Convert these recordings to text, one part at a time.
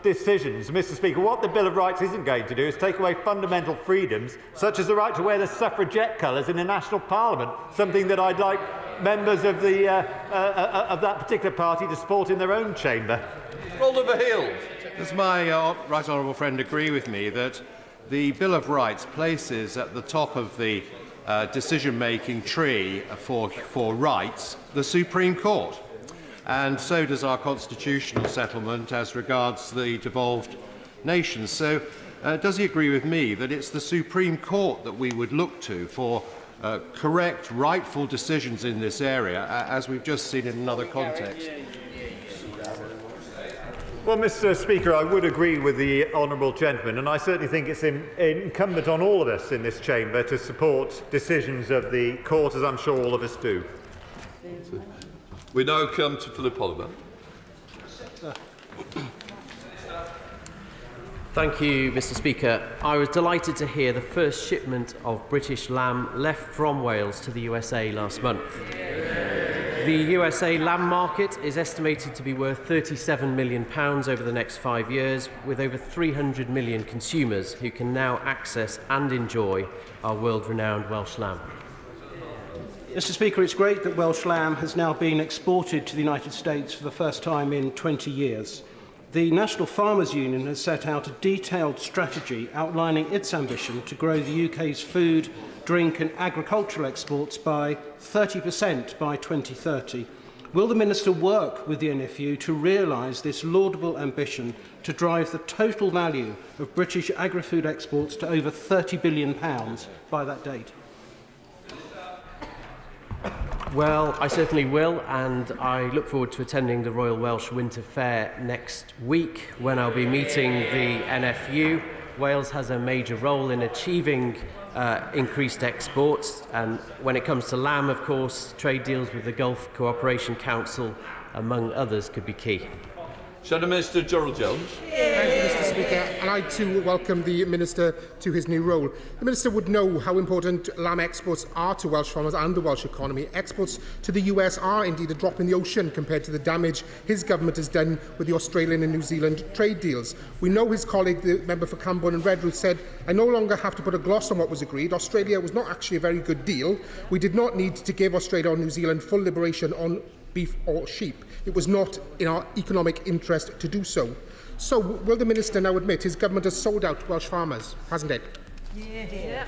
decisions. Mr. Speaker, what the Bill of Rights isn't going to do is take away fundamental freedoms, such as the right to wear the suffragette colours in a national parliament, something that I'd like members of that particular party to support in their own chamber. Oliver Hill. Does my right honourable friend agree with me that the Bill of Rights places at the top of the decision-making tree for rights the Supreme Court? And so does our constitutional settlement as regards the devolved nations. So does he agree with me that it's the Supreme Court that we would look to for correct, rightful decisions in this area, as we've just seen in another context? Well, Mr. Speaker, I would agree with the honourable gentleman, and I certainly think it's incumbent on all of us in this chamber to support decisions of the court, as I'm sure all of us do. We now come to Philip Oliver. Thank you, Mr. Speaker. I was delighted to hear the first shipment of British lamb left from Wales to the USA last month. The USA lamb market is estimated to be worth £37 million over the next 5 years, with over 300 million consumers who can now access and enjoy our world-renowned Welsh lamb. Mr. Speaker, it's great that Welsh lamb has now been exported to the United States for the first time in 20 years. The National Farmers Union has set out a detailed strategy outlining its ambition to grow the UK's food, drink and agricultural exports by 30% by 2030. Will the Minister work with the NFU to realise this laudable ambition to drive the total value of British agri-food exports to over £30 billion by that date? Well, I certainly will, and I look forward to attending the Royal Welsh Winter Fair next week when I'll be meeting the NFU. Wales has a major role in achieving increased exports, and when it comes to lamb, of course, trade deals with the Gulf Cooperation Council, among others, could be key. Shadow Minister Gerald Jones. Thank you, Mr. Speaker, and I too welcome the Minister to his new role. The Minister would know how important lamb exports are to Welsh farmers and the Welsh economy. Exports to the US are indeed a drop in the ocean compared to the damage his government has done with the Australian and New Zealand trade deals. We know his colleague, the member for Camborne and Redruth, said, "I no longer have to put a gloss on what was agreed. Australia was not actually a very good deal. We did not need to give Australia or New Zealand full liberation on beef or sheep. It was not in our economic interest to do so." So, will the Minister now admit his government has sold out Welsh farmers, hasn't it? Yeah.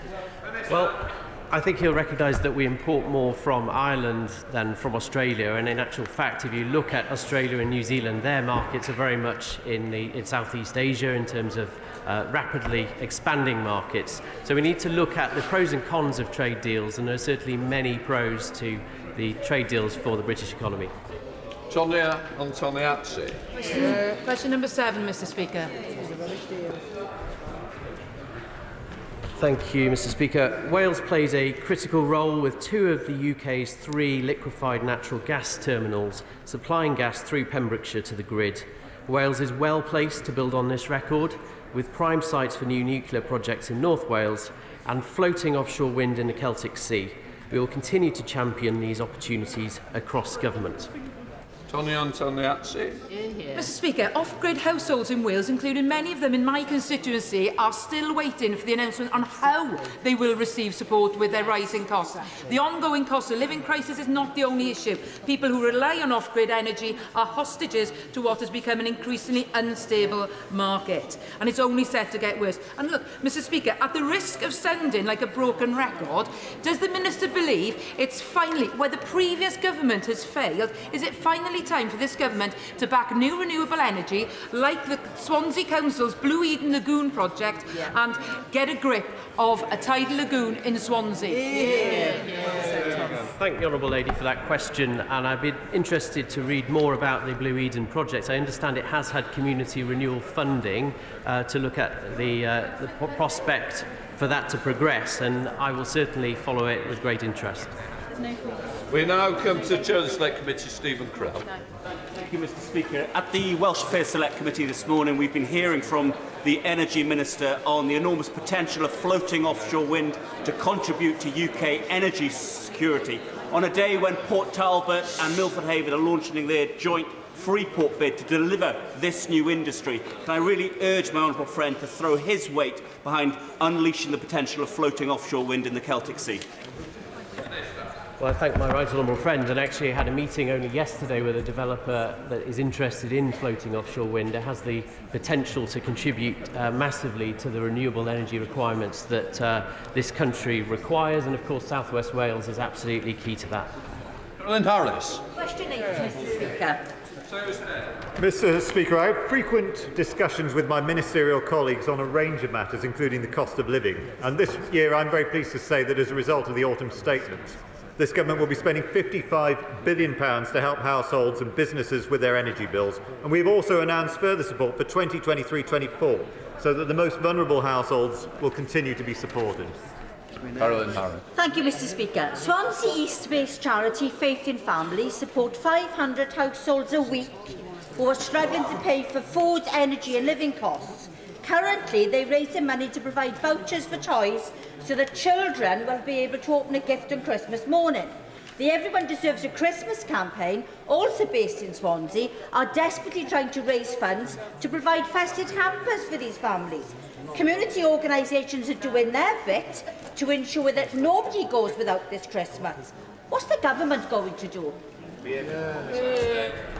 Well, I think he'll recognise that we import more from Ireland than from Australia, and in actual fact, if you look at Australia and New Zealand, their markets are very much in Southeast Asia in terms of rapidly expanding markets. So we need to look at the pros and cons of trade deals, and there are certainly many pros to the trade deals for the British economy. Antoniazzi. Question number 7, Mr. Speaker. Thank you, Mr. Speaker. Wales plays a critical role with 2 of the UK's 3 liquefied natural gas terminals supplying gas through Pembrokeshire to the grid. Wales is well placed to build on this record, with prime sites for new nuclear projects in North Wales and floating offshore wind in the Celtic Sea. We will continue to champion these opportunities across government. Mr. Speaker, off-grid households in Wales, including many of them in my constituency, are still waiting for the announcement on how they will receive support with their rising costs. The ongoing cost of living crisis is not the only issue. People who rely on off-grid energy are hostages to what has become an increasingly unstable market, and it's only set to get worse. And look, Mr. Speaker, at the risk of sounding like a broken record, does the Minister believe it's finally, where the previous government has failed, is it finally time for this government to back new renewable energy like the Swansea Council's Blue Eden Lagoon project and get a grip of a tidal lagoon in Swansea? Thank the Honourable Lady for that question, and I'd be interested to read more about the Blue Eden project. I understand it has had community renewal funding to look at the prospect for that to progress, and I will certainly follow it with great interest. We now come to Chair of the Select Committee, Stephen Crowell. Thank you, Mr. Speaker. At the Welsh Affairs Select Committee this morning, we've been hearing from the Energy Minister on the enormous potential of floating offshore wind to contribute to UK energy security. On a day when Port Talbot and Milford Haven are launching their joint Freeport bid to deliver this new industry. Can I really urge my honourable friend to throw his weight behind unleashing the potential of floating offshore wind in the Celtic Sea? Well, I thank my right honourable friend, and actually had a meeting only yesterday with a developer that is interested in floating offshore wind. It has the potential to contribute massively to the renewable energy requirements that this country requires, and of course South West Wales is absolutely key to that. Lynn Harris. Question 8, Mr Speaker. Mr Speaker, I have frequent discussions with my ministerial colleagues on a range of matters, including the cost of living. And this year I'm very pleased to say that as a result of the autumn statement, this government will be spending £55 billion to help households and businesses with their energy bills. And we've also announced further support for 2023-24, so that the most vulnerable households will continue to be supported. Thank you, Mr Speaker. Swansea East-based charity Faith in Family support 500 households a week who are struggling to pay for food, energy and living costs. Currently, they raise the money to provide vouchers for toys so that children will be able to open a gift on Christmas morning. The Everyone Deserves a Christmas campaign, also based in Swansea, are desperately trying to raise funds to provide festive hampers for these families. Community organisations are doing their bit to ensure that nobody goes without this Christmas. What's the government going to do?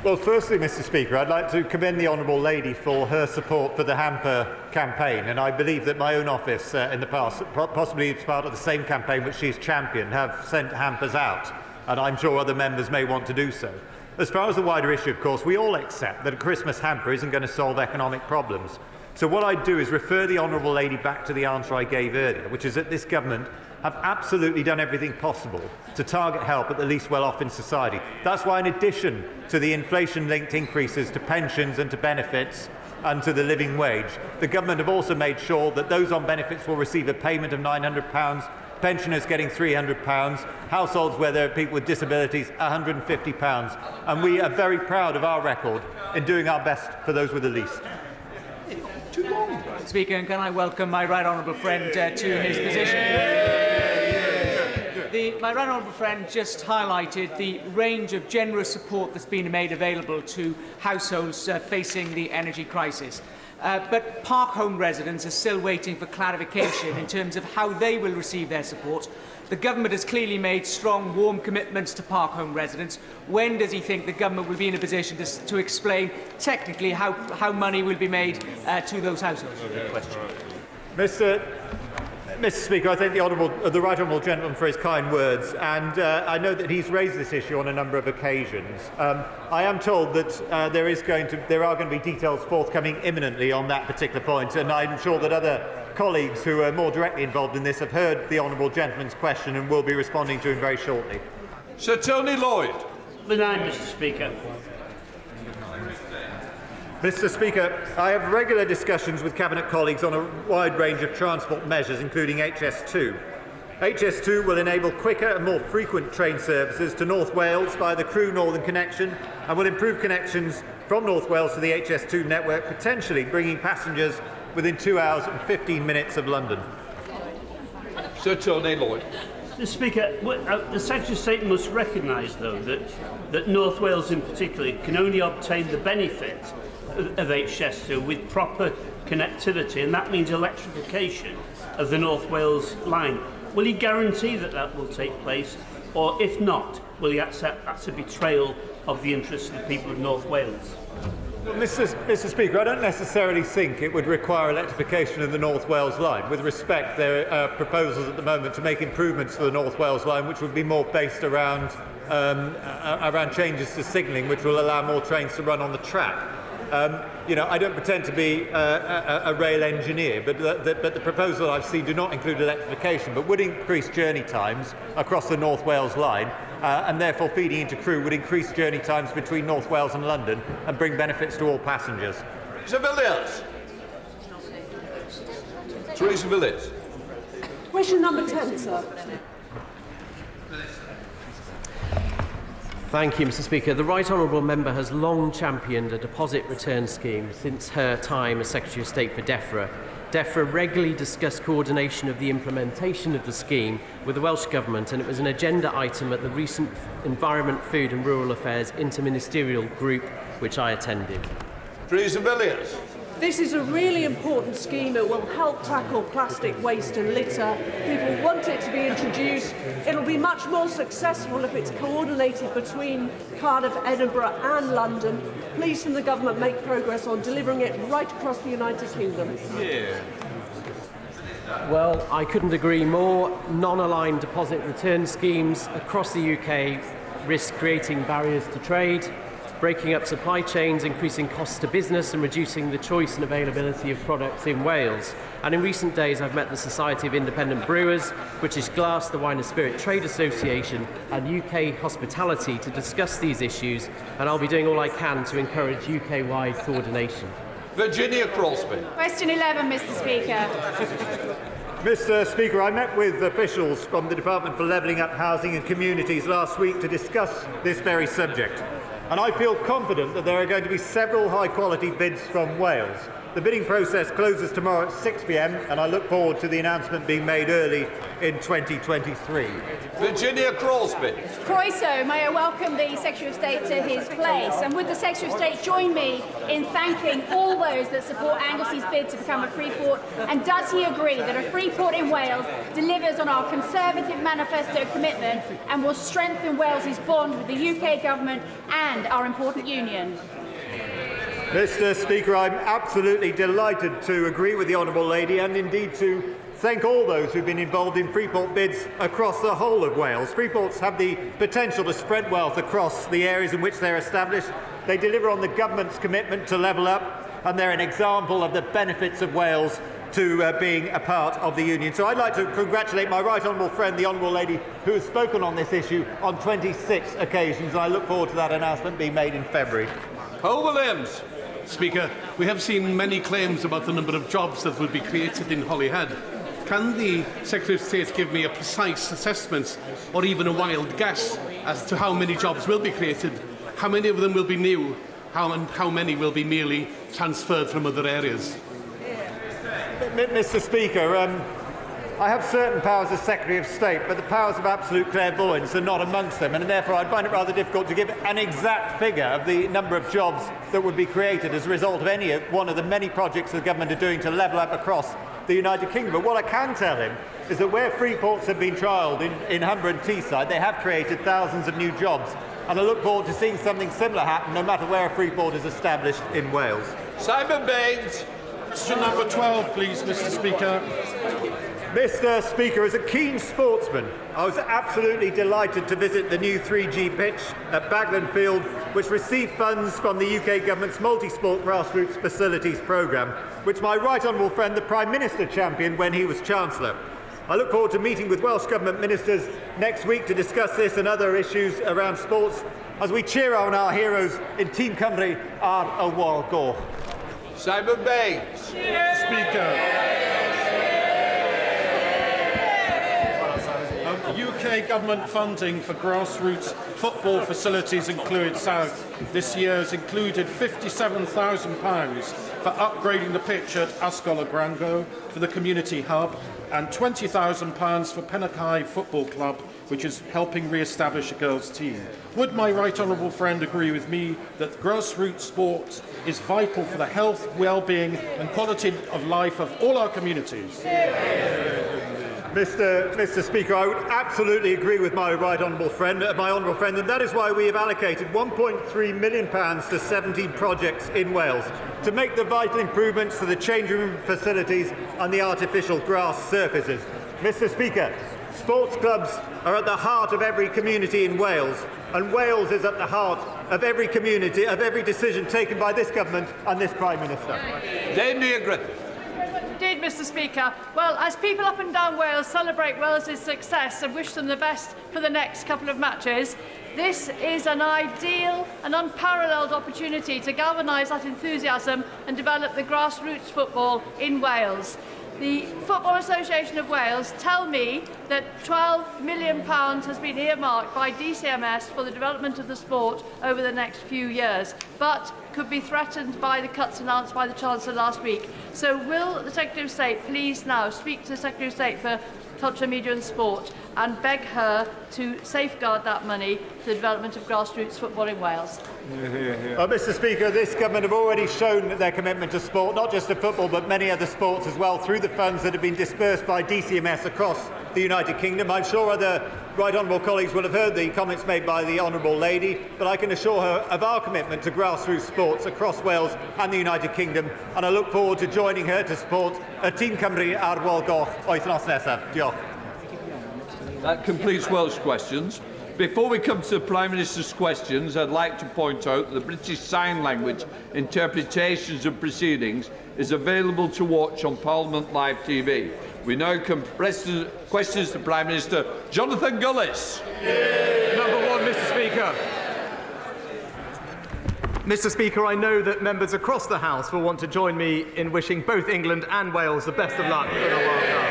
Well, firstly, Mr Speaker, I'd like to commend the Honourable Lady for her support for the hamper campaign, and I believe that my own office in the past, possibly as part of the same campaign which she's championed, have sent hampers out, and I'm sure other members may want to do so. As far as the wider issue, of course, we all accept that a Christmas hamper isn't going to solve economic problems. So what I'd do is refer the Honourable Lady back to the answer I gave earlier, which is that this government have absolutely done everything possible to target help at the least well-off in society. That's why, in addition to the inflation-linked increases to pensions and to benefits and to the living wage, the government have also made sure that those on benefits will receive a payment of £900, pensioners getting £300, households where there are people with disabilities £150, and we are very proud of our record in doing our best for those with the least. Speaker, and can I welcome my right honourable friend to his position? My right honourable friend just highlighted the range of generous support that's been made available to households facing the energy crisis. But Park Home residents are still waiting for clarification in terms of how they will receive their support. The government has clearly made strong, warm commitments to Park Home residents. When does he think the government will be in a position to explain technically how money will be made to those households? Mr Speaker, I thank the right honourable gentleman for his kind words, and I know that he's raised this issue on a number of occasions. I am told that there are going to be details forthcoming imminently on that particular point, and I'm sure that other colleagues who are more directly involved in this have heard the honourable gentleman's question and will be responding to him very shortly. Sir Tony Lloyd. Benign, Mr Speaker. Mr Speaker, I have regular discussions with Cabinet colleagues on a wide range of transport measures, including HS2. HS2 will enable quicker and more frequent train services to North Wales via the Crewe Northern Connection and will improve connections from North Wales to the HS2 network, potentially bringing passengers within 2 hours and 15 minutes of London. Sir Tony Lloyd. Mr Speaker, the Secretary of State must recognise, though, that North Wales in particular can only obtain the benefit of HS2 with proper connectivity, and that means electrification of the North Wales line. Will he guarantee that that will take place, or if not, will he accept that's a betrayal of the interests of the people of North Wales? Well, Mr Speaker, I don't necessarily think it would require electrification of the North Wales line. With respect, there are proposals at the moment to make improvements to the North Wales line, which would be more based around changes to signalling, which will allow more trains to run on the track. I don't pretend to be a rail engineer, but the proposal I've seen do not include electrification, but would increase journey times across the North Wales line, and therefore feeding into Crewe would increase journey times between North Wales and London and bring benefits to all passengers. Sir Villiers. Teresa Villiers. Question number 10, sir. Thank you, Mr Speaker. The Right Honourable Member has long championed a deposit return scheme since her time as Secretary of State for DEFRA. DEFRA regularly discussed coordination of the implementation of the scheme with the Welsh Government, and it was an agenda item at the recent Environment, Food and Rural Affairs Interministerial Group which I attended. Teresa Villiers. This is a really important scheme. It will help tackle plastic waste and litter. People want it to be introduced. It'll be much more successful if it's coordinated between Cardiff, Edinburgh and London. Please, from the government, make progress on delivering it right across the United Kingdom. Yeah. Well, I couldn't agree more. Non-aligned deposit return schemes across the UK risk creating barriers to trade, breaking up supply chains, increasing costs to business and reducing the choice and availability of products in Wales. And in recent days I've met the Society of Independent Brewers, British Glass, the Wine and Spirit Trade Association and UK Hospitality to discuss these issues, and I'll be doing all I can to encourage UK-wide coordination. Virginia Crosby. Question 11, Mr. Speaker. Mr. Speaker, I met with officials from the Department for Levelling Up Housing and Communities last week to discuss this very subject. And I feel confident that there are going to be several high-quality bids from Wales. The bidding process closes tomorrow at 6 p.m, and I look forward to the announcement being made early in 2023. Virginia Crosby. Croeso, may I welcome the Secretary of State to his place, and would the Secretary of State join me in thanking all those that support Angus's bid to become a free port, and does he agree that a free port in Wales delivers on our Conservative manifesto commitment and will strengthen Wales's bond with the UK government and our important union? Mr. Speaker, I'm absolutely delighted to agree with the Honourable Lady and indeed to thank all those who've been involved in Freeport bids across the whole of Wales. Freeports have the potential to spread wealth across the areas in which they're established. They deliver on the government's commitment to level up, and they're an example of the benefits of Wales to being a part of the Union. So I'd like to congratulate my right honourable friend, the Honourable Lady, who has spoken on this issue on 26 occasions, and I look forward to that announcement being made in February. Cole Williams. Speaker, we have seen many claims about the number of jobs that will be created in Holyhead. Can the Secretary of State give me a precise assessment or even a wild guess as to how many jobs will be created, how many of them will be new, how many will be merely transferred from other areas? Mr. Speaker, I have certain powers as Secretary of State, but the powers of absolute clairvoyance are not amongst them, and therefore I find it rather difficult to give an exact figure of the number of jobs that would be created as a result of any one of the many projects the government are doing to level up across the United Kingdom. But what I can tell him is that where free ports have been trialled in Humber and Teesside, they have created thousands of new jobs, and I look forward to seeing something similar happen no matter where a free port is established in Wales. Simon Baines. Question number 12, please, Mr. Speaker. Mr. Speaker, as a keen sportsman, I was absolutely delighted to visit the new 3G pitch at Bagland Field, which received funds from the UK Government's multi-sport grassroots facilities programme, which my right honourable friend, the Prime Minister, championed when he was Chancellor. I look forward to meeting with Welsh Government ministers next week to discuss this and other issues around sports as we cheer on our heroes in Team Cymru ar y wal goch. Simon Baines. Speaker. UK government funding for grassroots football facilities in Clwyd South this year has included £57,000 for upgrading the pitch at Ysgol y Grango for the community hub and £20,000 for Pennachi Football Club, which is helping re-establish a girls' team. Would my right honourable friend agree with me that grassroots sport is vital for the health, well-being and quality of life of all our communities? Mr. Speaker, I would absolutely agree with my honourable friend, and that is why we have allocated £1.3 million to 17 projects in Wales to make the vital improvements to the changing room facilities and the artificial grass surfaces. Mr. Speaker, sports clubs are at the heart of every community in Wales, and Wales is at the heart of every community, of every decision taken by this government and this Prime Minister. Dame Griffith. Indeed, Mr. Speaker. Well, as people up and down Wales celebrate Wales's success and wish them the best for the next couple of matches, this is an ideal and unparalleled opportunity to galvanise that enthusiasm and develop the grassroots football in Wales. The Football Association of Wales tell me that £12 million has been earmarked by DCMS for the development of the sport over the next few years. But could be threatened by the cuts announced by the Chancellor last week. So will the Secretary of State please now speak to the Secretary of State for Culture, Media and Sport and beg her to safeguard that money for the development of grassroots football in Wales? Mr Speaker, this government have already shown their commitment to sport, not just to football but many other sports as well, through the funds that have been dispersed by DCMS across the United Kingdom. I'm sure other right honourable colleagues will have heard the comments made by the honourable lady, but I can assure her of our commitment to grassroots sports across Wales and the United Kingdom, and I look forward to joining her to support y Tîm Cymru ar Wal Goch wythnos nesaf. Diolch. That completes Welsh questions. Before we come to the Prime Minister's questions, I'd like to point out that the British Sign Language interpretations of proceedings is available to watch on Parliament Live TV. We now come to questions to Prime Minister Jonathan Gullis. Number one, Mr Speaker. Mr Speaker, I know that members across the House will want to join me in wishing both England and Wales the best of luck for the World Cup.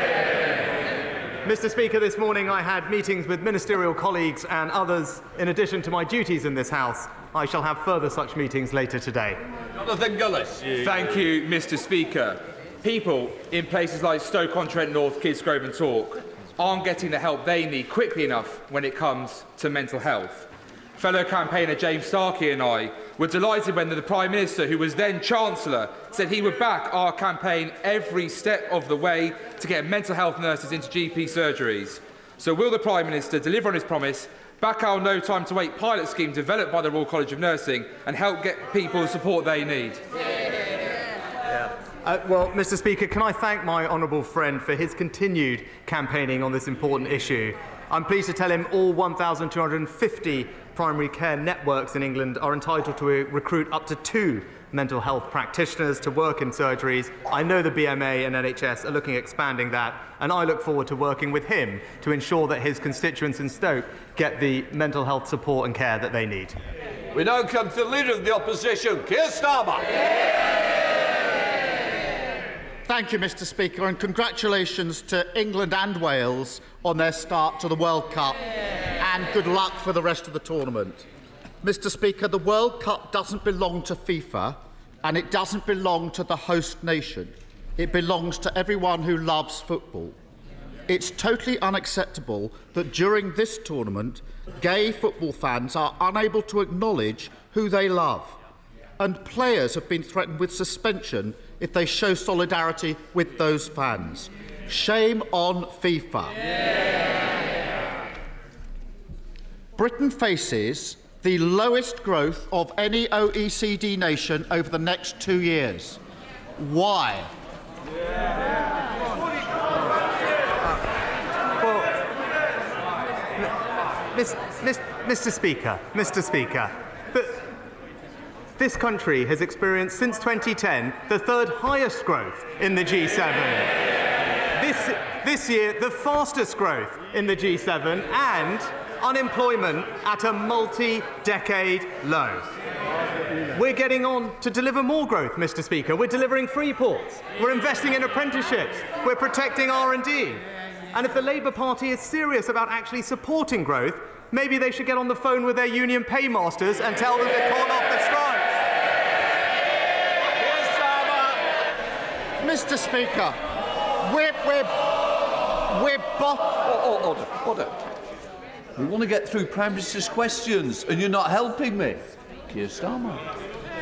Mr Speaker, this morning I had meetings with ministerial colleagues and others in addition to my duties in this House. I shall have further such meetings later today. Jonathan Gullis. Thank you, Mr Speaker. People in places like Stoke-on-Trent North, Kidsgrove and Tork aren't getting the help they need quickly enough when it comes to mental health. Fellow campaigner James Starkey and I were delighted when the Prime Minister, who was then Chancellor, said he would back our campaign every step of the way to get mental health nurses into GP surgeries. So will the Prime Minister deliver on his promise, back our No Time to Wait pilot scheme developed by the Royal College of Nursing and help get people the support they need? Well, Mr Speaker, can I thank my honourable friend for his continued campaigning on this important issue. I'm pleased to tell him all 1,250 primary care networks in England are entitled to recruit up to 2 mental health practitioners to work in surgeries. I know the BMA and NHS are looking at expanding that, and I look forward to working with him to ensure that his constituents in Stoke get the mental health support and care that they need. We now come to the Leader of the Opposition, Keir Starmer. Thank you, Mr Speaker, and congratulations to England and Wales on their start to the World Cup, and good luck for the rest of the tournament. Mr Speaker, the World Cup doesn't belong to FIFA, and it doesn't belong to the host nation. It belongs to everyone who loves football. It's totally unacceptable that during this tournament, gay football fans are unable to acknowledge who they love, and players have been threatened with suspension if they show solidarity with those fans. Shame on FIFA. Britain faces the lowest growth of any OECD nation over the next 2 years. Why? Mr Speaker, this country has experienced since 2010 the 3rd highest growth in the G7. This year, the fastest growth in the G7, and unemployment at a multi-decade low. We're getting on to deliver more growth, Mr Speaker. We're delivering free ports. We're investing in apprenticeships. We're protecting R&D. And if the Labour Party is serious about actually supporting growth, maybe they should get on the phone with their union paymasters and tell them to call off the strike. Mr Speaker, Order. We want to get through Prime Minister's questions, and you're not helping me. Keir Starmer.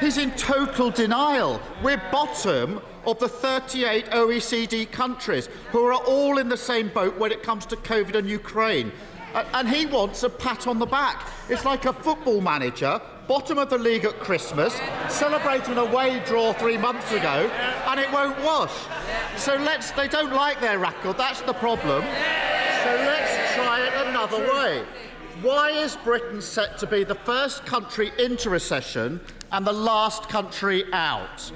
He's in total denial. We're bottom of the 38 OECD countries who are all in the same boat when it comes to COVID and Ukraine. And he wants a pat on the back. It's like a football manager, bottom of the league at Christmas, celebrating a away draw 3 months ago, and it won't wash. So they don't like their record, that's the problem. So let's try it another way. Why is Britain set to be the first country into recession and the last country out?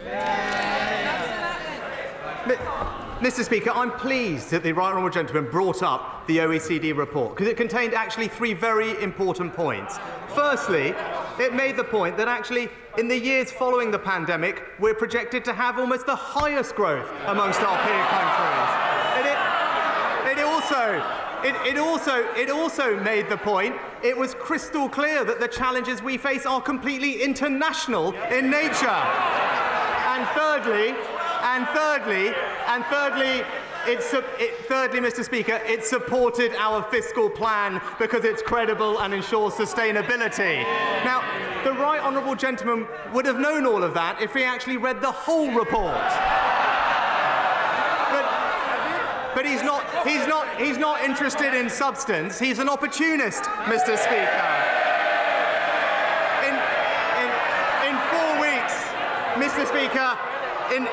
Mr Speaker, I'm pleased that the right honourable gentleman brought up the OECD report, because it contained actually 3 very important points. Firstly, it made the point that actually in the years following the pandemic, we're projected to have almost the highest growth amongst our peer countries. It also made the point it was crystal clear that the challenges we face are completely international in nature. And thirdly, Mr. Speaker, it supported our fiscal plan because it's credible and ensures sustainability. Now, the right honourable gentleman would have known all of that if he actually read the whole report. But he's not interested in substance. He's an opportunist, Mr. Speaker. In 4 weeks, Mr. Speaker. In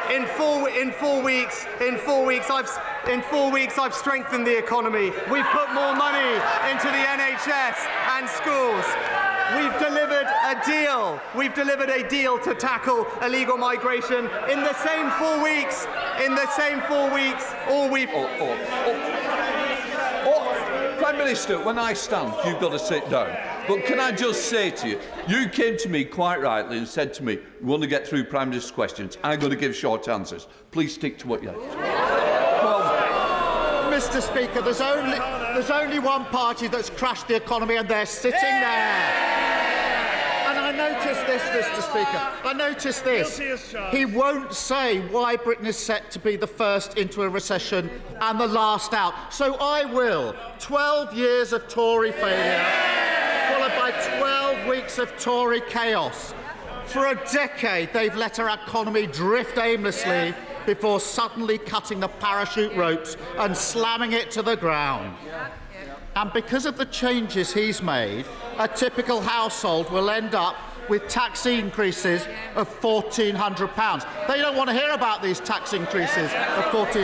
4 weeks, I've strengthened the economy. We've put more money into the NHS and schools. We've delivered a deal. We've delivered a deal to tackle illegal migration. In the same 4 weeks, all we've... Prime Minister, when I stand, you've got to sit down. But can I just say to you, you came to me quite rightly and said to me, we want to get through Prime Minister's questions. I'm going to give short answers. Please stick to what you have. Well, Mr. Speaker, there's only one party that's crashed the economy, and they're sitting there. And I noticed this, Mr. Speaker. I noticed this. He won't say why Britain is set to be the first into a recession and the last out. So I will. 12 years of Tory failure, followed by 12 weeks of Tory chaos. For a decade, they've let our economy drift aimlessly before suddenly cutting the parachute ropes and slamming it to the ground. And because of the changes he's made, a typical household will end up with tax increases of £1,400. They don't want to hear about these tax increases of £1,400.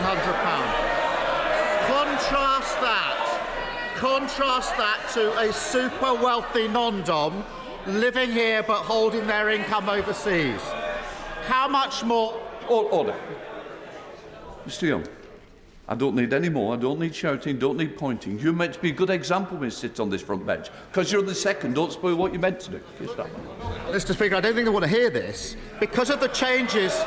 Contrast that to a super wealthy non-dom living here but holding their income overseas. How much more... Order. Mr. Young, I don't need any more. I don't need shouting, don't need pointing. You're meant to be a good example when you sit on this front bench. Because you're the second, don't spoil what you're meant to do. Mr. Speaker, I don't think they want to hear this. Because of the changes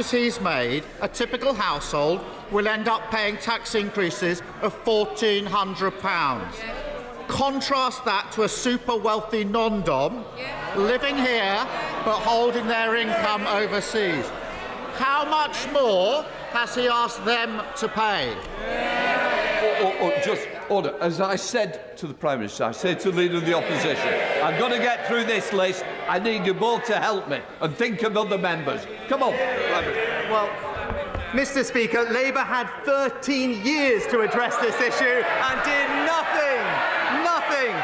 he's made, a typical household will end up paying tax increases of £1,400. Contrast that to a super wealthy non-dom living here but holding their income overseas. How much more has he asked them to pay? Just order. As I said to the Prime Minister, I said to the Leader of the Opposition, I've got to get through this list. I need you both to help me and think of other members. Come on. Well, Mr. Speaker, Labour had 13 years to address this issue and did nothing. Nothing.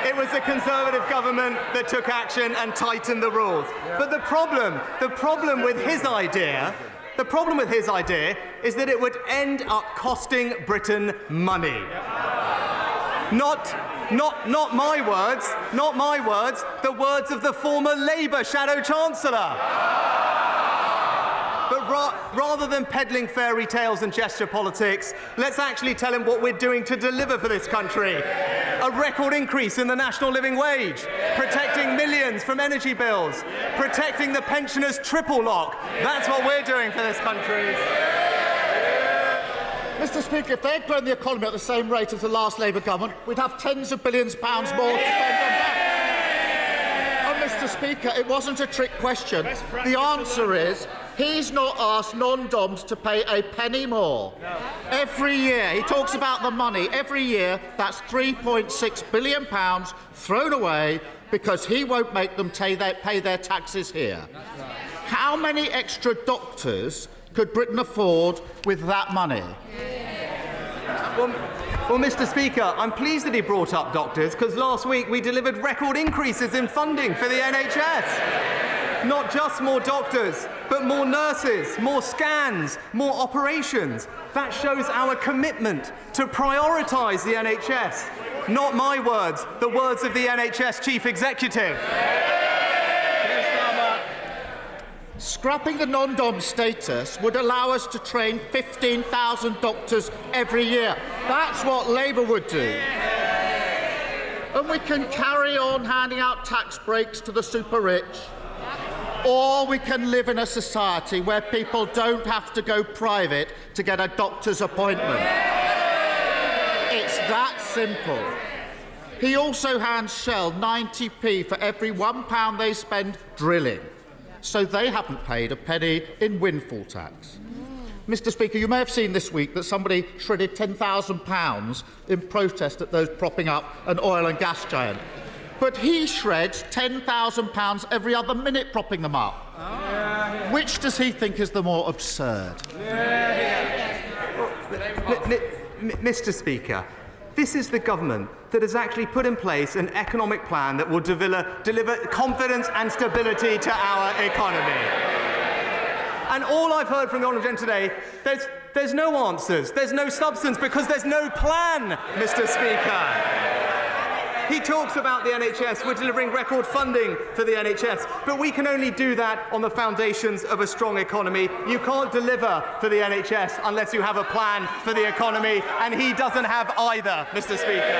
It was the Conservative government that took action and tightened the rules. But the problem with his idea is that it would end up costing Britain money. Not my words, the words of the former Labour Shadow Chancellor. But rather than peddling fairy tales and gesture politics, let's actually tell him what we're doing to deliver for this country. A record increase in the national living wage, protecting millions from energy bills, protecting the pensioners' triple lock. That's what we're doing for this country. Mr. Speaker, if they'd grown the economy at the same rate as the last Labour government, we'd have tens of billions of pounds more to spend on that. And Mr. Speaker, it wasn't a trick question. The answer is he's not asked non-doms to pay a penny more. Every year, he talks about the money. Every year, that's £3.6 billion thrown away because he won't make them pay their taxes here. How many extra doctors could Britain afford with that money? Well, Mr. Speaker, I'm pleased that he brought up doctors, because last week we delivered record increases in funding for the NHS. Not just more doctors, but more nurses, more scans, more operations. That shows our commitment to prioritise the NHS. Not my words, the words of the NHS Chief Executive. Scrapping the non-dom status would allow us to train 15,000 doctors every year. That's what Labour would do. And we can carry on handing out tax breaks to the super rich. Or we can live in a society where people don't have to go private to get a doctor's appointment. It's that simple. He also hands Shell 90p for every £1 they spend drilling, so they haven't paid a penny in windfall tax. Mr. Speaker, you may have seen this week that somebody shredded £10,000 in protest at those propping up an oil and gas giant. But he shreds £10,000 every other minute propping them up. Which does he think is the more absurd? Mr. Speaker, this is the government that has actually put in place an economic plan that will deliver confidence and stability to our economy. And all I've heard from the Honourable Gentleman today, there's no answers, there's no substance, because there's no plan, Mr. Speaker. He talks about the NHS. We're delivering record funding for the NHS, but we can only do that on the foundations of a strong economy. You can't deliver for the NHS unless you have a plan for the economy, and he doesn't have either, Mr. Speaker.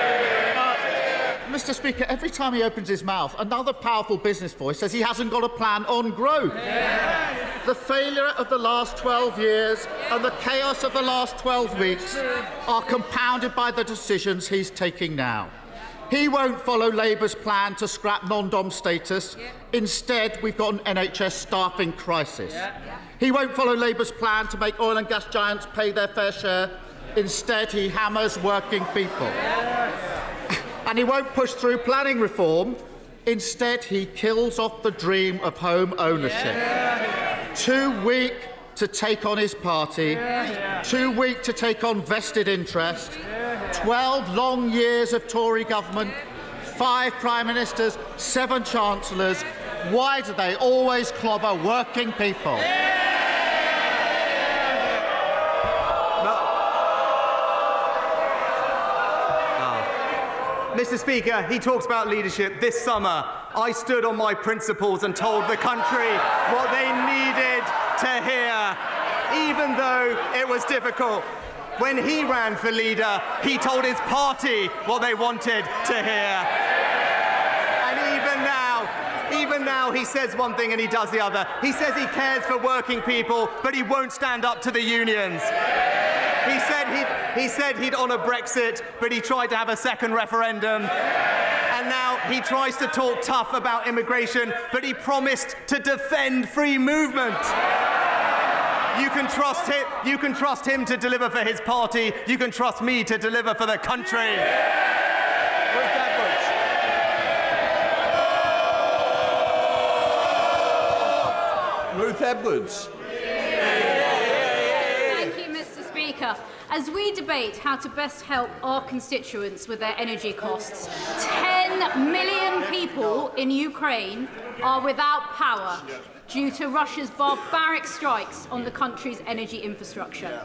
Mr. Speaker, every time he opens his mouth, another powerful business voice says he hasn't got a plan on growth. The failure of the last 12 years and the chaos of the last 12 weeks are compounded by the decisions he's taking now. He won't follow Labour's plan to scrap non-dom status. Instead, we've got an NHS staffing crisis. He won't follow Labour's plan to make oil and gas giants pay their fair share. Instead, he hammers working people. And he won't push through planning reform. Instead, he kills off the dream of home ownership. Too weak to take on his party, too weak to take on vested interest. 12 long years of Tory government, 5 Prime Ministers, 7 Chancellors. Why do they always clobber working people? Mr. Speaker, he talks about leadership. This summer, I stood on my principles and told the country what they needed to hear, even though it was difficult. When he ran for leader, he told his party what they wanted to hear. And even now, he says one thing and he does the other. He says he cares for working people, but he won't stand up to the unions. He said he'd honour Brexit, but he tried to have a second referendum. And now he tries to talk tough about immigration, but he promised to defend free movement. You can trust him to deliver for his party. You can trust me to deliver for the country. Ruth Edwards. Thank you, Mr. Speaker. As we debate how to best help our constituents with their energy costs, 10 million people in Ukraine are without power due to Russia's barbaric strikes on the country's energy infrastructure.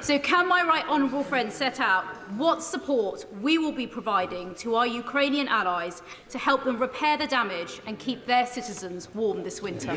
So can my right honourable friend set out what support we will be providing to our Ukrainian allies to help them repair the damage and keep their citizens warm this winter?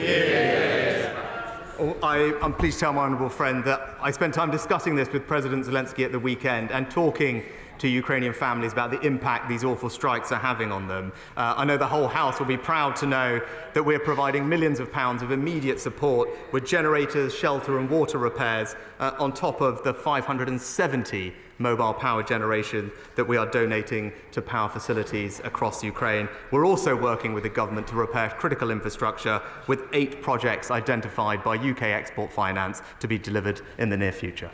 I'm pleased to tell my honourable friend that I spent time discussing this with President Zelensky at the weekend and talking to Ukrainian families about the impact these awful strikes are having on them. I know the whole House will be proud to know that we're providing millions of pounds of immediate support with generators, shelter and water repairs on top of the 570 mobile power generation that we are donating to power facilities across Ukraine. We're also working with the government to repair critical infrastructure with 8 projects identified by UK Export Finance to be delivered in the near future.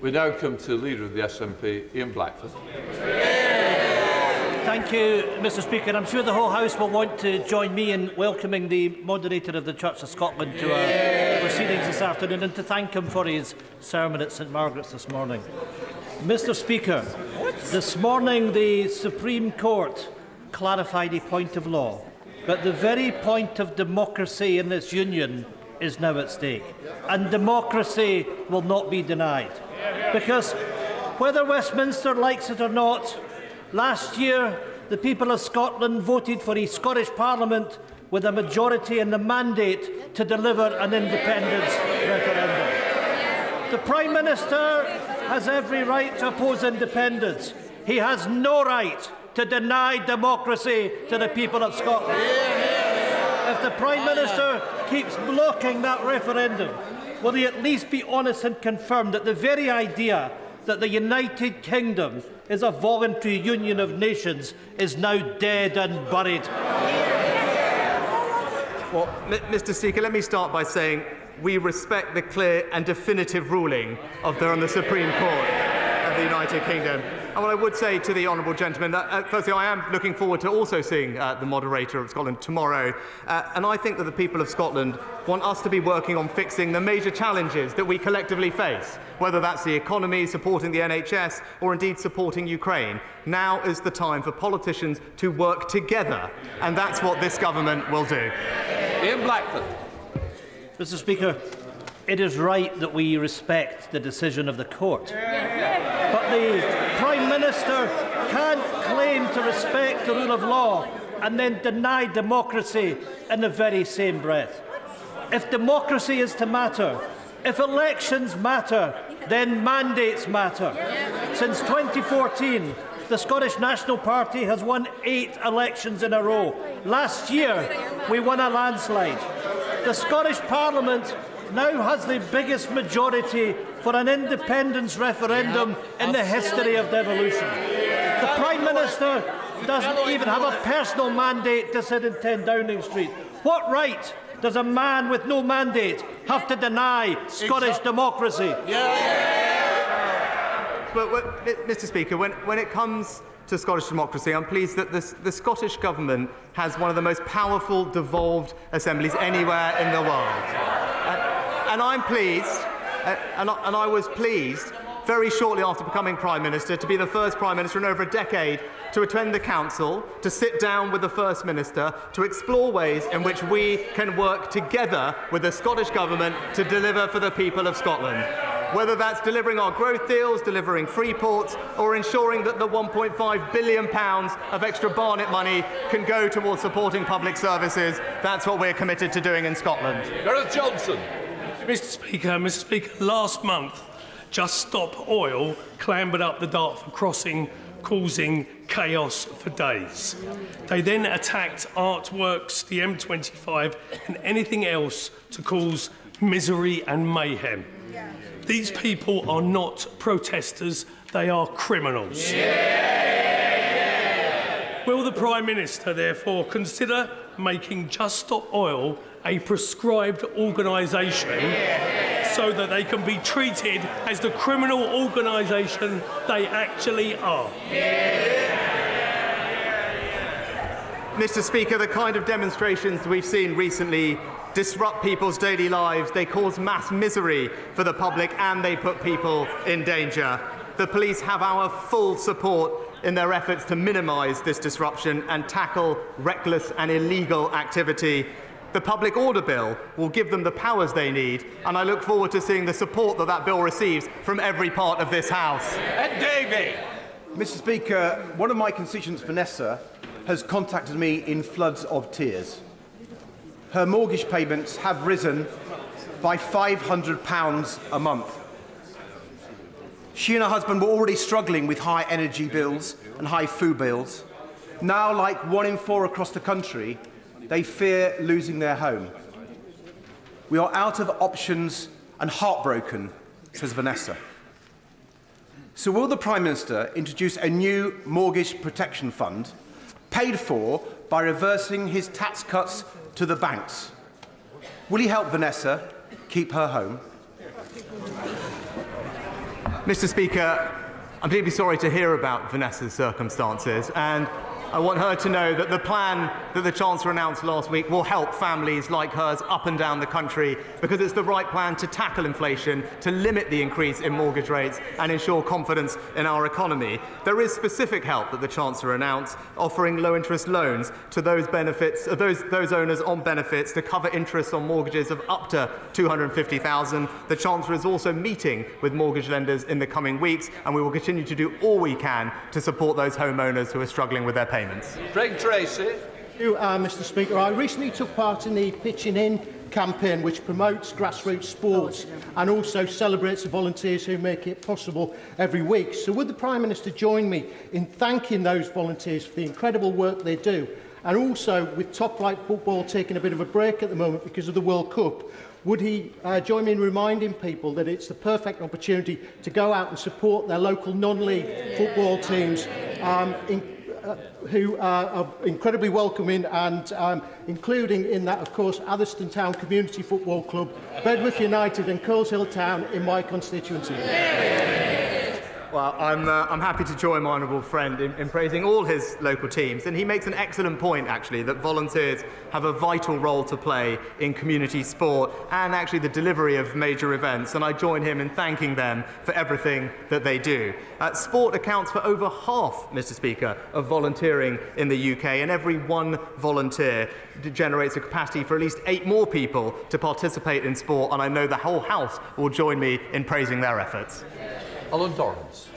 We now come to the Leader of the SNP, Ian Blackford. Thank you, Mr. Speaker. I'm sure the whole House will want to join me in welcoming the moderator of the Church of Scotland to our proceedings this afternoon and to thank him for his sermon at St Margaret's this morning. Mr. Speaker, this morning the Supreme Court clarified a point of law, but the very point of democracy in this union is now at stake, and democracy will not be denied. Because whether Westminster likes it or not, last year the people of Scotland voted for a Scottish Parliament with a majority and the mandate to deliver an independence referendum. The Prime Minister has every right to oppose independence. He has no right to deny democracy to the people of Scotland. If the Prime Minister keeps blocking that referendum, will he at least be honest and confirm that the very idea that the United Kingdom is a voluntary union of nations is now dead and buried? Well, Mr. Speaker, let me start by saying we respect the clear and definitive ruling of the Supreme Court of the United Kingdom. And what I would say to the honourable gentleman, firstly, I am looking forward to also seeing the moderator of Scotland tomorrow. And I think that the people of Scotland want us to be working on fixing the major challenges that we collectively face, whether that's the economy, supporting the NHS, or indeed supporting Ukraine. Now is the time for politicians to work together, and that's what this government will do. Ian Blackford. Mr. Speaker, it is right that we respect the decision of the court. But the Prime Minister can't claim to respect the rule of law and then deny democracy in the very same breath. If democracy is to matter, if elections matter, then mandates matter. Since 2014, the Scottish National Party has won 8 elections in a row. Last year, we won a landslide. The Scottish Parliament now has the biggest majority for an independence referendum in the history of devolution. The Prime Minister doesn't even have a personal mandate to sit in 10 Downing Street. What right does a man with no mandate have to deny Scottish democracy? But, Mr. Speaker, when it comes to Scottish democracy, I'm pleased that the Scottish Government has one of the most powerful devolved assemblies anywhere in the world. And I'm pleased, and I was pleased very shortly after becoming Prime Minister to be the first Prime Minister in over a decade to attend the Council, to sit down with the First Minister, to explore ways in which we can work together with the Scottish Government to deliver for the people of Scotland. Whether that's delivering our growth deals, delivering free ports, or ensuring that the £1.5 billion of extra Barnet money can go towards supporting public services, that's what we're committed to doing in Scotland. Gareth Johnson. Mr. Speaker, last month, Just Stop Oil clambered up the Dartford crossing, causing chaos for days. They then attacked artworks, the M25, and anything else to cause misery and mayhem. These people are not protesters, they are criminals. Will the Prime Minister therefore consider making Just Stop Oil a prescribed organisation so that they can be treated as the criminal organisation they actually are? Mr. Speaker, the kind of demonstrations we've seen recently disrupt people's daily lives, they cause mass misery for the public, and they put people in danger. The police have our full support in their efforts to minimise this disruption and tackle reckless and illegal activity. The Public Order Bill will give them the powers they need, and I look forward to seeing the support that bill receives from every part of this House. Ed Davey. Mr. Speaker, one of my constituents, Vanessa, has contacted me in floods of tears. Her mortgage payments have risen by £500 a month. She and her husband were already struggling with high energy bills and high food bills. Now, like 1 in 4 across the country, they fear losing their home. We are out of options and heartbroken, says Vanessa. So will the Prime Minister introduce a new mortgage protection fund paid for by reversing his tax cuts to the banks? Will he help Vanessa keep her home? Mr. Speaker, I'm deeply sorry to hear about Vanessa's circumstances, and I want her to know that the plan that the Chancellor announced last week will help families like hers up and down the country, because it's the right plan to tackle inflation, to limit the increase in mortgage rates and ensure confidence in our economy. There is specific help that the Chancellor announced, offering low-interest loans to those owners on benefits to cover interest on mortgages of up to $250,000. The Chancellor is also meeting with mortgage lenders in the coming weeks, and we will continue to do all we can to support those homeowners who are struggling with their payments. Craig Tracy. Thank you, Mr. Speaker. I recently took part in the Pitching In campaign, which promotes grassroots sports and also celebrates the volunteers who make it possible every week. So would the Prime Minister join me in thanking those volunteers for the incredible work they do? And also, with top-flight football taking a bit of a break at the moment because of the World Cup, would he join me in reminding people that it's the perfect opportunity to go out and support their local non-league football teams who are incredibly welcoming, and including in that, of course, Atherstone Town Community Football Club, Bedworth United and Coleshill Town in my constituency. Well, I'm happy to join my honourable friend in praising all his local teams, and he makes an excellent point, actually, that volunteers have a vital role to play in community sport and actually the delivery of major events, and I join him in thanking them for everything that they do. Sport accounts for over half, Mr. Speaker, of volunteering in the UK, and every one volunteer generates a capacity for at least 8 more people to participate in sport, and I know the whole House will join me in praising their efforts. Alan Dorrance.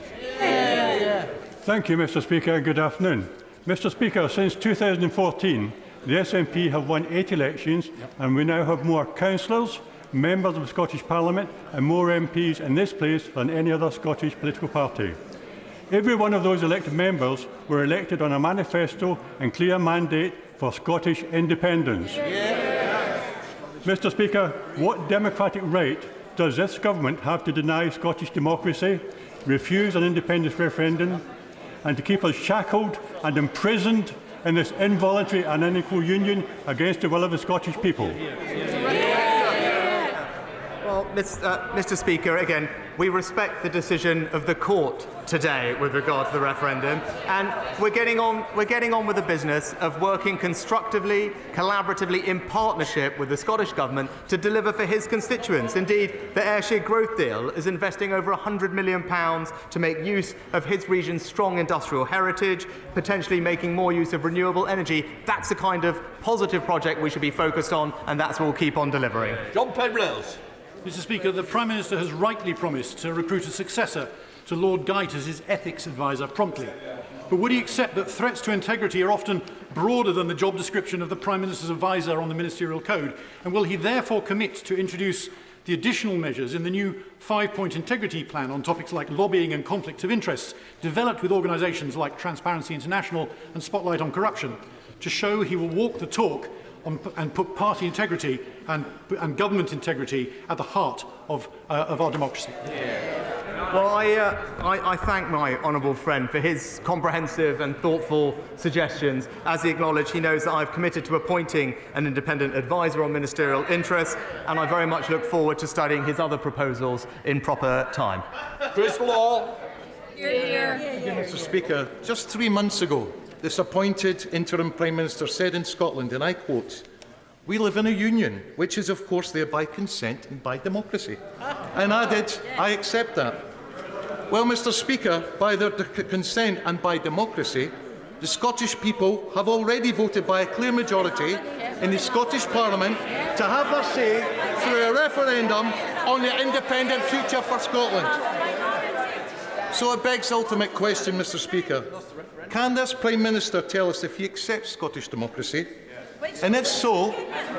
Thank you, Mr. Speaker. Good afternoon. Mr. Speaker, since 2014, the SNP have won 8 elections, and we now have more councillors, members of the Scottish Parliament, and more MPs in this place than any other Scottish political party. Every one of those elected members were elected on a manifesto and clear mandate for Scottish independence. Mr. Speaker, what democratic right does this government have to deny Scottish democracy, refuse an independence referendum, and to keep us shackled and imprisoned in this involuntary and unequal union against the will of the Scottish people? Well, Mr. Speaker, again, we respect the decision of the court today with regard to the referendum, and we're getting on with the business of working constructively, collaboratively, in partnership with the Scottish Government to deliver for his constituents. Indeed, the Ayrshire Growth Deal is investing over £100 million to make use of his region's strong industrial heritage, potentially making more use of renewable energy. That's the kind of positive project we should be focused on, and that's what we'll keep on delivering. John Penrose. Mr. Speaker, the Prime Minister has rightly promised to recruit a successor to Lord Geit as his ethics advisor promptly. But would he accept that threats to integrity are often broader than the job description of the Prime Minister's advisor on the Ministerial Code? And will he therefore commit to introduce the additional measures in the new 5-point integrity plan on topics like lobbying and conflicts of interest, developed with organisations like Transparency International and Spotlight on Corruption, to show he will walk the talk and put party integrity and government integrity at the heart of our democracy? Well, I thank my honourable friend for his comprehensive and thoughtful suggestions. As he acknowledged, he knows that I've committed to appointing an independent advisor on ministerial interests, and I very much look forward to studying his other proposals in proper time. Chris Law. Mr. Speaker, just 3 months ago, this appointed interim Prime Minister said in Scotland, and I quote, "We live in a union, which is of course there by consent and by democracy." And added, "I accept that." Well, Mr. Speaker, by their consent and by democracy, the Scottish people have already voted by a clear majority in the Scottish Parliament to have their say through a referendum on the independent future for Scotland. So it begs the ultimate question, Mr. Speaker. Can this Prime Minister tell us if he accepts Scottish democracy? And if so,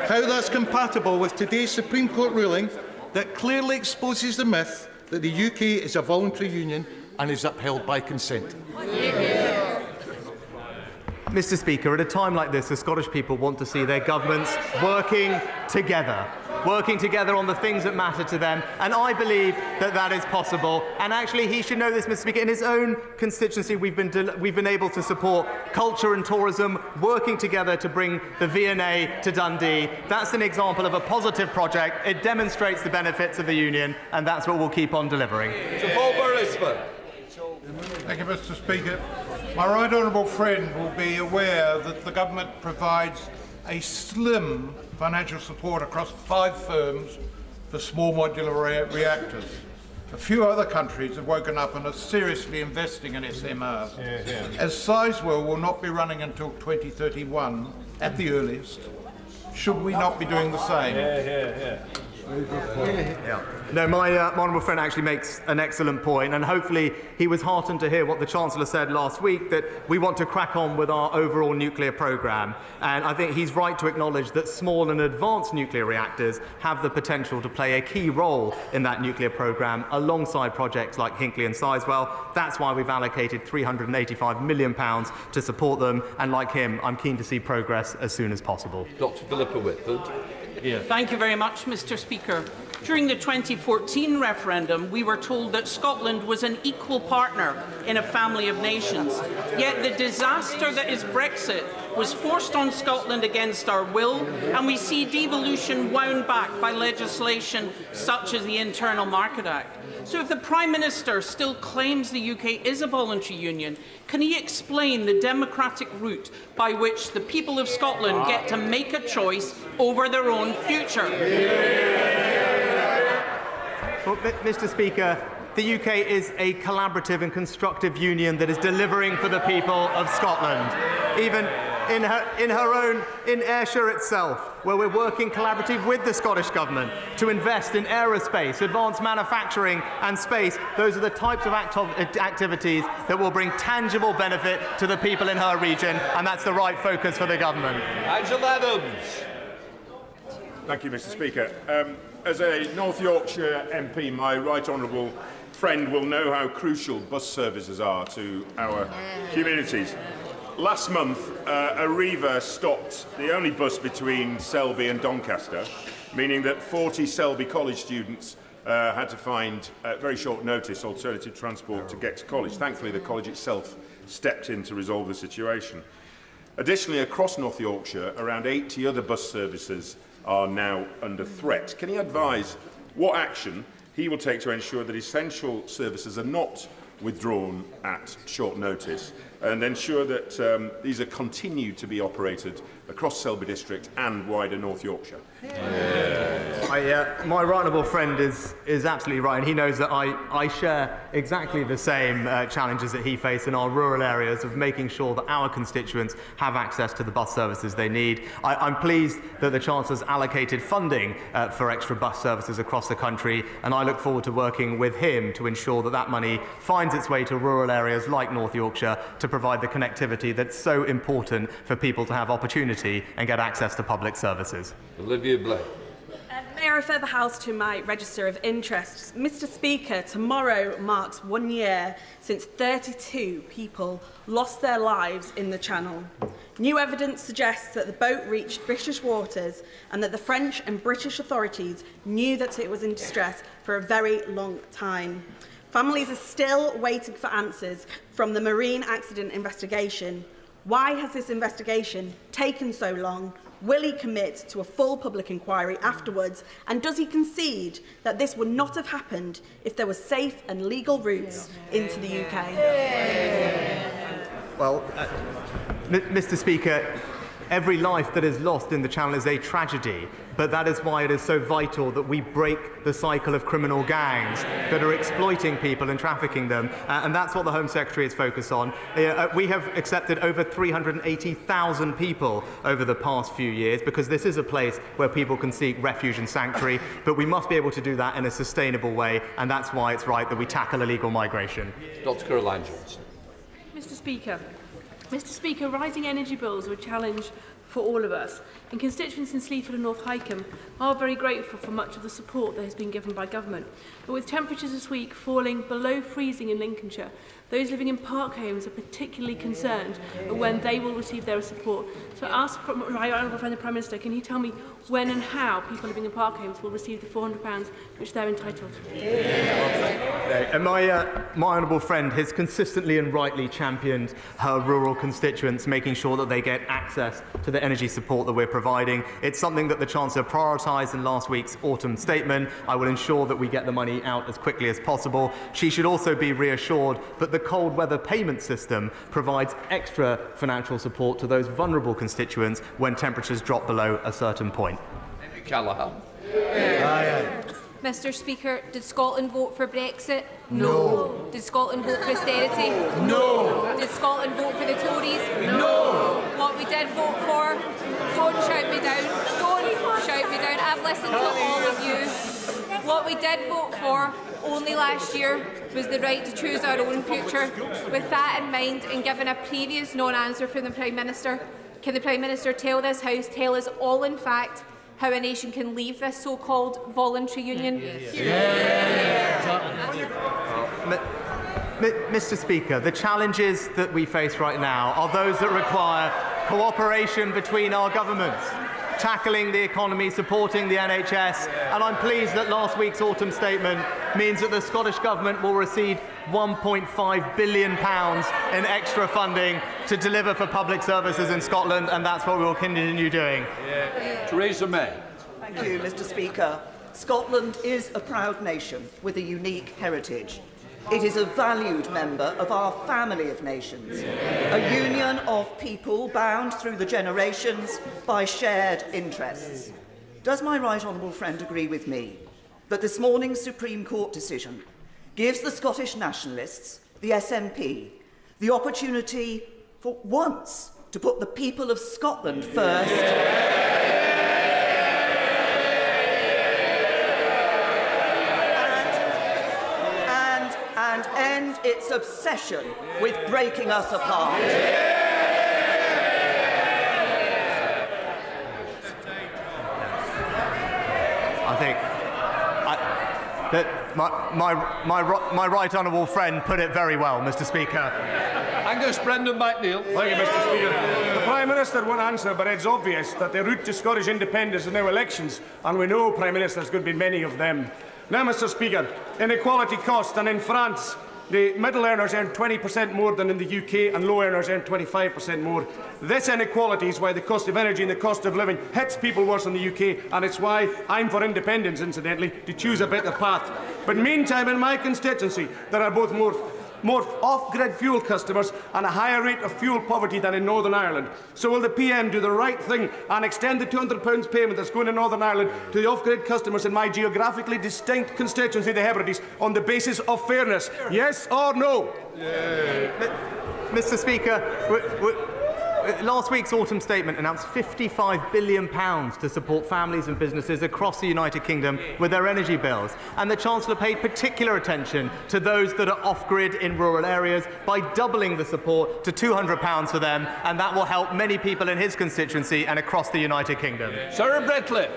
how that's compatible with today's Supreme Court ruling that clearly exposes the myth that the UK is a voluntary union and is upheld by consent? Mr. Speaker, at a time like this, the Scottish people want to see their governments working together on the things that matter to them, and I believe that that is possible. And actually, he should know this, Mr. Speaker. In his own constituency, we've been able to support culture and tourism, working together to bring the V&A to Dundee. That's an example of a positive project. It demonstrates the benefits of the union, and that's what we'll keep on delivering. Sir Paul Burrisford. Thank you, Mr. Speaker. My right honourable friend will be aware that the government provides a slim financial support across 5 firms for small modular reactors. A few other countries have woken up and are seriously investing in SMRs. As Sizewell will not be running until 2031 at the earliest, should we not be doing the same? No, my honourable friend actually makes an excellent point, and hopefully he was heartened to hear what the Chancellor said last week, that we want to crack on with our overall nuclear programme. And I think he's right to acknowledge that small and advanced nuclear reactors have the potential to play a key role in that nuclear programme alongside projects like Hinkley and Sizewell. That's why we've allocated £385 million to support them, and like him, I'm keen to see progress as soon as possible. Dr. Philippa Whitford. Thank you very much, Mr. Speaker. During the 2014 referendum, we were told that Scotland was an equal partner in a family of nations. Yet the disaster that is Brexit was forced on Scotland against our will, and we see devolution wound back by legislation such as the Internal Market Act. So if the Prime Minister still claims the UK is a voluntary union, can he explain the democratic route by which the people of Scotland get to make a choice over their own future? Well, Mr. Speaker, the UK is a collaborative and constructive union that is delivering for the people of Scotland. Even in Ayrshire itself, where we're working collaboratively with the Scottish Government to invest in aerospace, advanced manufacturing and space. Those are the types of activities that will bring tangible benefit to the people in her region, and that's the right focus for the Government. Angela Adams. Thank you, Mr. Speaker. As a North Yorkshire MP, my right honourable friend will know how crucial bus services are to our communities. Last month, Arriva stopped the only bus between Selby and Doncaster, meaning that 40 Selby College students had to find, at very short notice, alternative transport to get to college. Thankfully, the college itself stepped in to resolve the situation. Additionally, across North Yorkshire, around 80 other bus services are now under threat. Can he advise what action he will take to ensure that essential services are not withdrawn at short notice, and ensure that these are continued to be operated across Selby District and wider North Yorkshire? My right honourable friend is absolutely right, and he knows that I share exactly the same challenges that he faces in our rural areas of making sure that our constituents have access to the bus services they need. I'm pleased that the Chancellor's allocated funding for extra bus services across the country, and I look forward to working with him to ensure that that money finds its way to rural areas like North Yorkshire to provide the connectivity that's so important for people to have opportunity and get access to public services. Olivia Blake. May I refer the House to my register of interests? Mr. Speaker, tomorrow marks 1 year since 32 people lost their lives in the Channel. New evidence suggests that the boat reached British waters and that the French and British authorities knew that it was in distress for a very long time. Families are still waiting for answers from the Marine Accident Investigation. Why has this investigation taken so long? Will he commit to a full public inquiry afterwards? And does he concede that this would not have happened if there were safe and legal routes into the UK? Well, Mr. Speaker, every life that is lost in the Channel is a tragedy, but that is why it is so vital that we break the cycle of criminal gangs that are exploiting people and trafficking them, and that's what the Home Secretary is focused on. We have accepted over 380,000 people over the past few years because this is a place where people can seek refuge and sanctuary, but we must be able to do that in a sustainable way, and that's why it's right that we tackle illegal migration. Dr. Caroline Johnson. Mr. Speaker, rising energy bills are a challenge for all of us, and constituents in Sleaford and North Hykeham are very grateful for much of the support that has been given by government. But with temperatures this week falling below freezing in Lincolnshire, those living in park homes are particularly concerned when they will receive their support. So I ask my honourable friend the Prime Minister, can he tell me when and how people living in park homes will receive the £400 which they're entitled to? And my honourable friend has consistently and rightly championed her rural constituents, making sure that they get access to the energy support that we're providing. It's something that the Chancellor prioritised in last week's autumn statement. I will ensure that we get the money out as quickly as possible. She should also be reassured that the cold weather payment system provides extra financial support to those vulnerable constituents when temperatures drop below a certain point. Callaghan. Mr. Speaker, did Scotland vote for Brexit? No. Did Scotland vote for austerity? No. Did Scotland vote for the Tories? No. What we did vote for, don't shout me down, don't shout me down, I've listened to all of you. What we did vote for only last year was the right to choose our own future. With that in mind, and given a previous non-answer from the Prime Minister, can the Prime Minister tell this House, tell us all in fact, how a nation can leave this so-called voluntary union? Mr. Speaker, the challenges that we face right now are those that require cooperation between our governments tackling the economy, supporting the NHS, and I'm pleased that last week's autumn statement means that the Scottish Government will receive £1.5 billion in extra funding to deliver for public services in Scotland, and that's what we will continue doing. Theresa May. Thank you, Mr. Speaker. Scotland is a proud nation with a unique heritage. It is a valued member of our family of nations, a union of people bound through the generations by shared interests. Does my right honourable friend agree with me that this morning's Supreme Court decision gives the Scottish nationalists, the SNP, the opportunity for once to put the people of Scotland first? And end its obsession with breaking us apart. I think that my right honourable friend put it very well, Mr. Speaker. Angus Brendan McNeill. Thank you, Mr. Speaker. The Prime Minister won't answer, but it's obvious that the route to Scottish independence is now elections, and we know Prime Ministers could be many of them. Now, Mr. Speaker, inequality cost, and in France, the middle earners earn 20% more than in the UK, and low earners earn 25% more. This inequality is why the cost of energy and the cost of living hits people worse in the UK, and it's why I'm for independence, incidentally, to choose a better path. But meantime, in my constituency, there are both more off-grid fuel customers and a higher rate of fuel poverty than in Northern Ireland. So will the PM do the right thing and extend the £200 payment that's going to Northern Ireland to the off-grid customers in my geographically distinct constituency, the Hebrides, on the basis of fairness? Yes or no? Mr. Speaker, last week's autumn statement announced £55 billion to support families and businesses across the United Kingdom with their energy bills. And the Chancellor paid particular attention to those that are off-grid in rural areas by doubling the support to £200 for them, and that will help many people in his constituency and across the United Kingdom. Sarah Bretcliffe.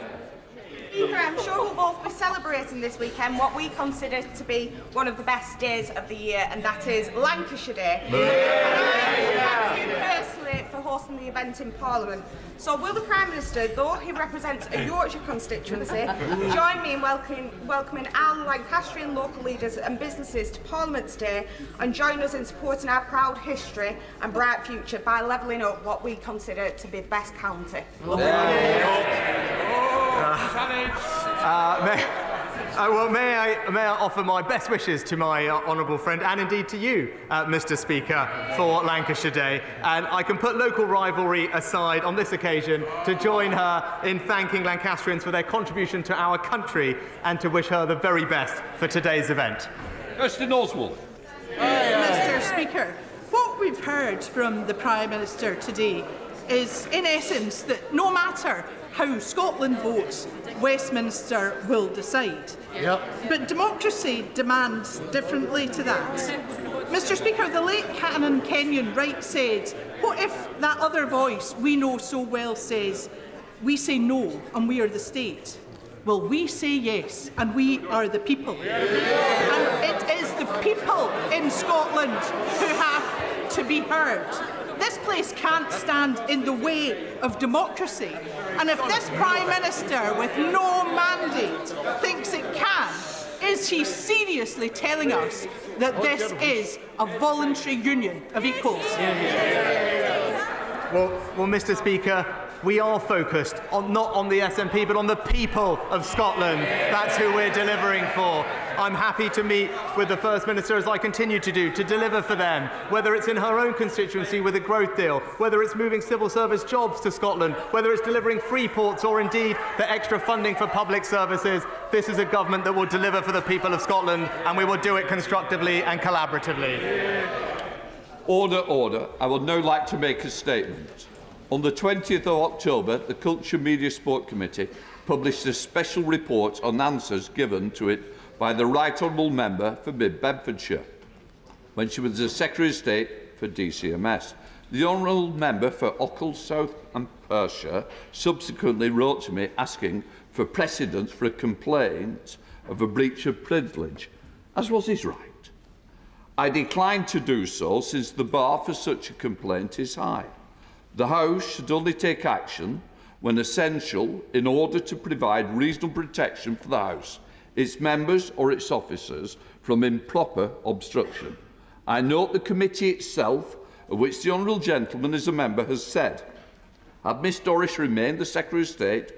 Speaker, I'm sure we'll both be celebrating this weekend what we consider to be one of the best days of the year, and that is Lancashire Day. Thank you personally for hosting the event in Parliament. So will the Prime Minister, though he represents a Yorkshire constituency, join me in welcoming our Lancastrian local leaders and businesses to Parliament today, and join us in supporting our proud history and bright future by levelling up what we consider to be the best county? May I offer my best wishes to my honourable friend, and indeed to you, Mr. Speaker, for Lancashire Day. And I can put local rivalry aside on this occasion to join her in thanking Lancastrians for their contribution to our country and to wish her the very best for today's event. Mr. Oswald. Mr. Speaker, what we've heard from the Prime Minister today is, in essence, that no matter how Scotland votes, Westminster will decide. Yep. But democracy demands differently to that. Mr. Speaker, the late Canon Kenyon Wright said, what if that other voice we know so well says, we say no and we are the state? Well, we say yes and we are the people. And it is the people in Scotland who have to be heard. This place can't stand in the way of democracy. And if this Prime Minister with no mandate thinks it can, is he seriously telling us that this is a voluntary union of equals? Well, Mr. Speaker, we are focused not on the SNP but on the people of Scotland. That's who we're delivering for. I'm happy to meet with the First Minister, as I continue to do, to deliver for them, whether it's in her own constituency with a growth deal, whether it's moving civil service jobs to Scotland, whether it's delivering free ports or indeed the extra funding for public services. This is a government that will deliver for the people of Scotland, and we will do it constructively and collaboratively. Order, order. I would now like to make a statement. On the 20th of October, the Culture, Media, Sport Committee published a special report on answers given to it by the Right Honourable Member for Mid-Bedfordshire when she was the Secretary of State for DCMS. The Honourable Member for Ochil, South and Perthshire subsequently wrote to me asking for precedence for a complaint of a breach of privilege, as was his right. I declined to do so since the bar for such a complaint is high. The House should only take action when essential in order to provide reasonable protection for the House, its members or its officers from improper obstruction. I note the committee itself, of which the honourable gentleman is a member, has said, had Miss Dorris remained the Secretary of State,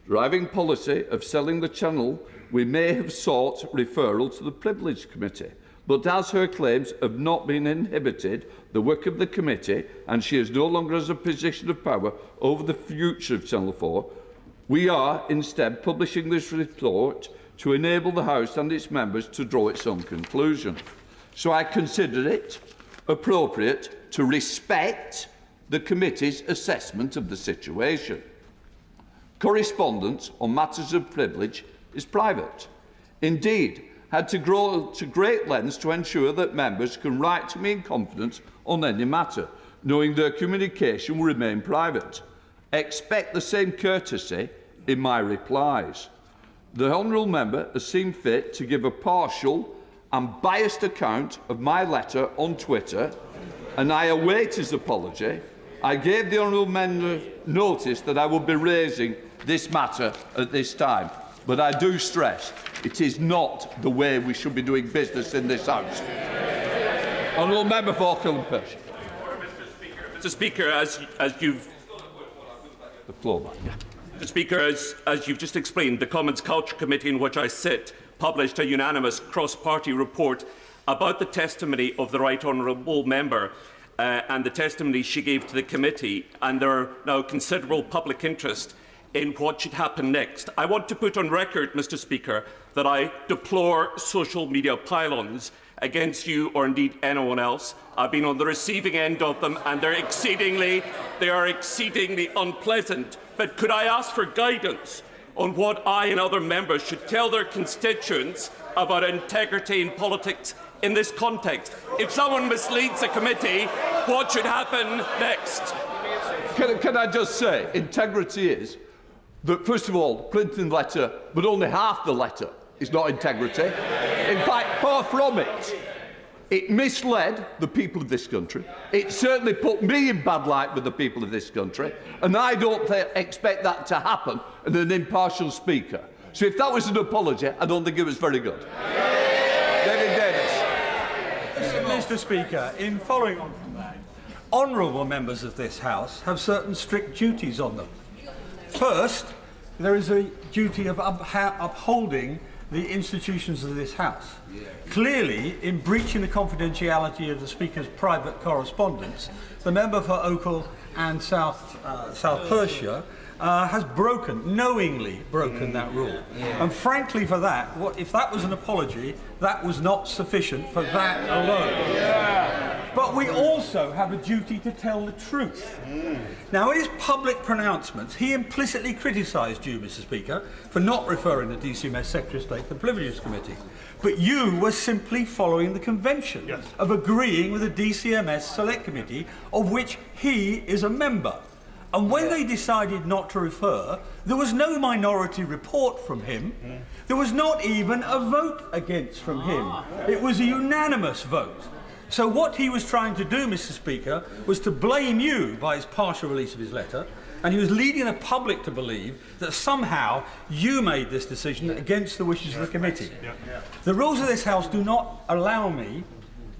driving policy of selling the channel, we may have sought referral to the Privileged Committee. But as her claims have not been inhibited the work of the committee and she is no longer has a position of power over the future of Channel 4, we are instead publishing this report to enable the House and its members to draw its own conclusion. So I consider it appropriate to respect the committee's assessment of the situation. Correspondence on matters of privilege is private. Indeed, had to go to great lengths to ensure that members can write to me in confidence on any matter, knowing their communication will remain private. Expect the same courtesy in my replies. The honourable member has seen fit to give a partial and biased account of my letter on Twitter, and I await his apology. I gave the honourable member notice that I will be raising this matter at this time, but I do stress it is not the way we should be doing business in this House. Honourable Member for Kilburn-Persh. Mr. Speaker, as you've the floor, man. Mr. Speaker, as you've just explained, the Commons Culture Committee, in which I sit, published a unanimous cross-party report about the testimony of the Right Honourable Member and the testimony she gave to the committee, and there are now considerable public interest in what should happen next. I want to put on record, Mr. Speaker, that I deplore social media pylons against you or indeed anyone else. I've been on the receiving end of them and they are exceedingly unpleasant. But could I ask for guidance on what I and other members should tell their constituents about integrity in politics in this context? If someone misleads a committee, what should happen next? Can I just say, integrity is that, first of all, printing the letter, but only half the letter is not integrity. In fact, far from it. It misled the people of this country. It certainly put me in bad light with the people of this country, and I don't expect that to happen in an impartial speaker. So if that was an apology, I don't think it was very good. David Davis. Mr. Speaker, in following on from that, honourable members of this House have certain strict duties on them. First, there is a duty of upholding the institutions of this House. Clearly, in breaching the confidentiality of the Speaker's private correspondence, the member for Oakle and South Perthshire has knowingly broken that rule. And frankly, for that, if that was an apology, that was not sufficient for that alone. But we also have a duty to tell the truth. Now, in his public pronouncements, he implicitly criticised you, Mr. Speaker, for not referring the DCMS Secretary of State to the Privileges Committee. But you were simply following the convention of agreeing with the DCMS Select Committee, of which he is a member. And when they decided not to refer, there was no minority report from him. There was not even a vote against from him. It was a unanimous vote. So what he was trying to do, Mr. Speaker, was to blame you by his partial release of his letter, and he was leading the public to believe that somehow you made this decision against the wishes of the committee. The rules of this House do not allow me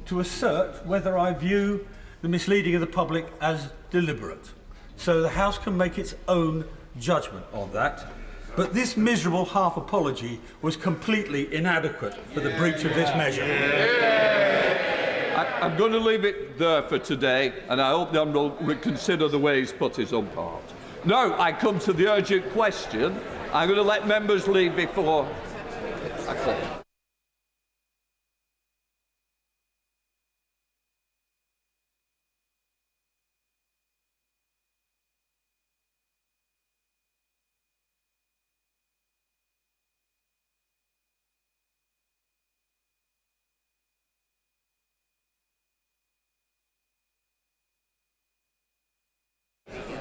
to assert whether I view the misleading of the public as deliberate. So the House can make its own judgment on that. But this miserable half apology was completely inadequate for the breach of this measure. I'm going to leave it there for today, and I hope the Honourable will consider the way he's put his own part. Now I come to the urgent question. I'm going to let members leave before I close.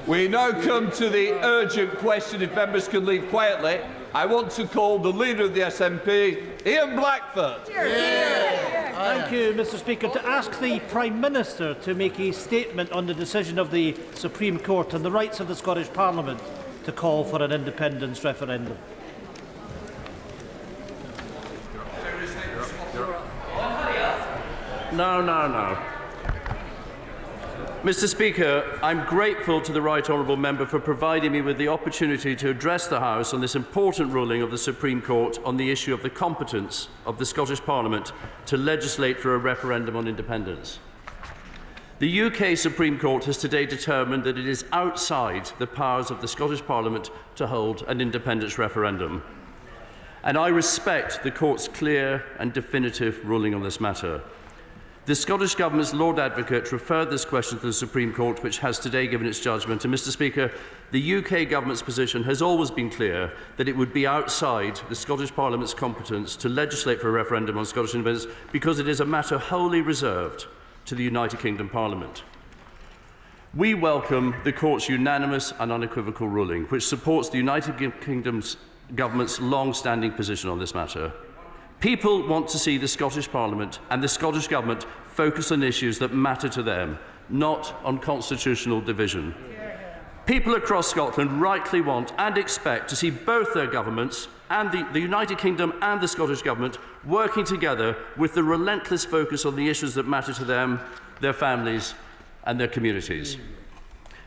We now come to the urgent question. If members can leave quietly, I want to call the Leader of the SNP, Ian Blackford. Thank you, Mr. Speaker. To ask the Prime Minister to make a statement on the decision of the Supreme Court and the rights of the Scottish Parliament to call for an independence referendum. No. Mr Speaker, I'm grateful to the Right Honourable Member for providing me with the opportunity to address the House on this important ruling of the Supreme Court on the issue of the competence of the Scottish Parliament to legislate for a referendum on independence. The UK Supreme Court has today determined that it is outside the powers of the Scottish Parliament to hold an independence referendum. And I respect the Court's clear and definitive ruling on this matter. The Scottish Government's Lord Advocate referred this question to the Supreme Court, which has today given its judgment. And, Mr Speaker, the UK Government's position has always been clear that it would be outside the Scottish Parliament's competence to legislate for a referendum on Scottish independence because it is a matter wholly reserved to the United Kingdom Parliament. We welcome the Court's unanimous and unequivocal ruling, which supports the United Kingdom's Government's long-standing position on this matter. People want to see the Scottish Parliament and the Scottish Government focus on issues that matter to them, not on constitutional division. People across Scotland rightly want and expect to see both their governments and the United Kingdom and the Scottish Government working together with the relentless focus on the issues that matter to them, their families and their communities.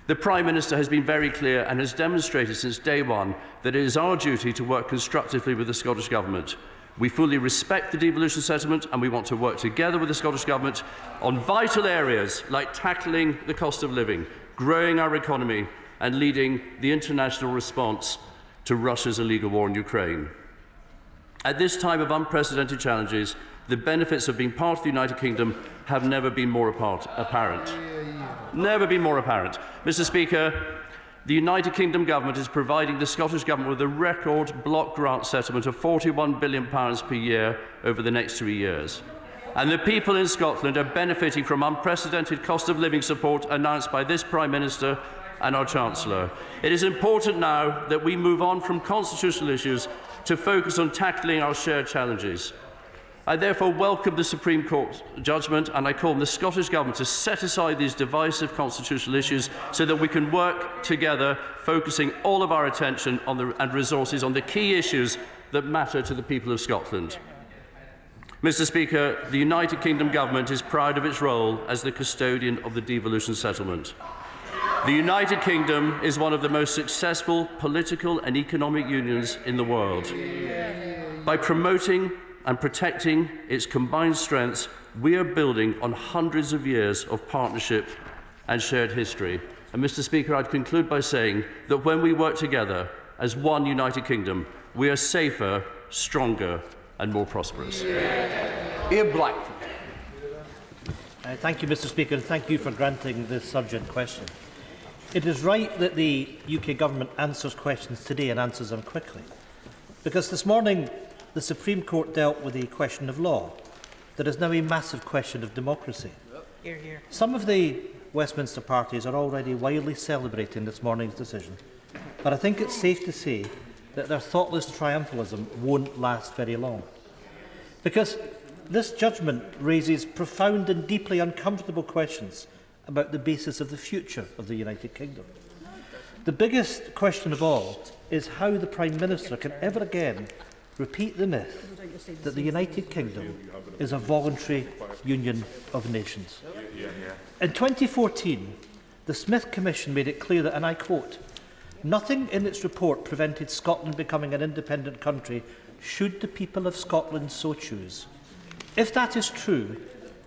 The Prime Minister has been very clear and has demonstrated since day one that it is our duty to work constructively with the Scottish Government. We fully respect the devolution settlement and we want to work together with the Scottish Government on vital areas like tackling the cost of living, growing our economy and leading the international response to Russia's illegal war in Ukraine. At this time of unprecedented challenges, the benefits of being part of the United Kingdom have never been more apparent. Never been more apparent. Mr Speaker, the United Kingdom Government is providing the Scottish Government with a record block grant settlement of £41 billion per year over the next 3 years. And the people in Scotland are benefiting from unprecedented cost of living support announced by this Prime Minister and our Chancellor. It is important now that we move on from constitutional issues to focus on tackling our shared challenges. I therefore welcome the Supreme Court judgment and I call on the Scottish Government to set aside these divisive constitutional issues so that we can work together, focusing all of our attention and resources on the key issues that matter to the people of Scotland. Mr Speaker, the United Kingdom Government is proud of its role as the custodian of the devolution settlement. The United Kingdom is one of the most successful political and economic unions in the world. By promoting and protecting its combined strengths, we are building on hundreds of years of partnership and shared history. And Mr Speaker, I'd conclude by saying that when we work together as one United Kingdom, we are safer, stronger and more prosperous. Ian Blackford. Thank you, Mr Speaker, and thank you for granting this urgent question. It is right that the UK Government answers questions today and answers them quickly, because this morning the Supreme Court dealt with a question of law. There is now a massive question of democracy. Hear, hear. Some of the Westminster parties are already widely celebrating this morning's decision, but I think it's safe to say that their thoughtless triumphalism won't last very long. Because this judgment raises profound and deeply uncomfortable questions about the basis of the future of the United Kingdom. The biggest question of all is how the Prime Minister can ever again repeat the myth that the United Kingdom is a voluntary union of nations. In 2014, the Smith Commission made it clear that, and I quote, "Nothing in its report prevented Scotland becoming an independent country should the people of Scotland so choose." If that is true,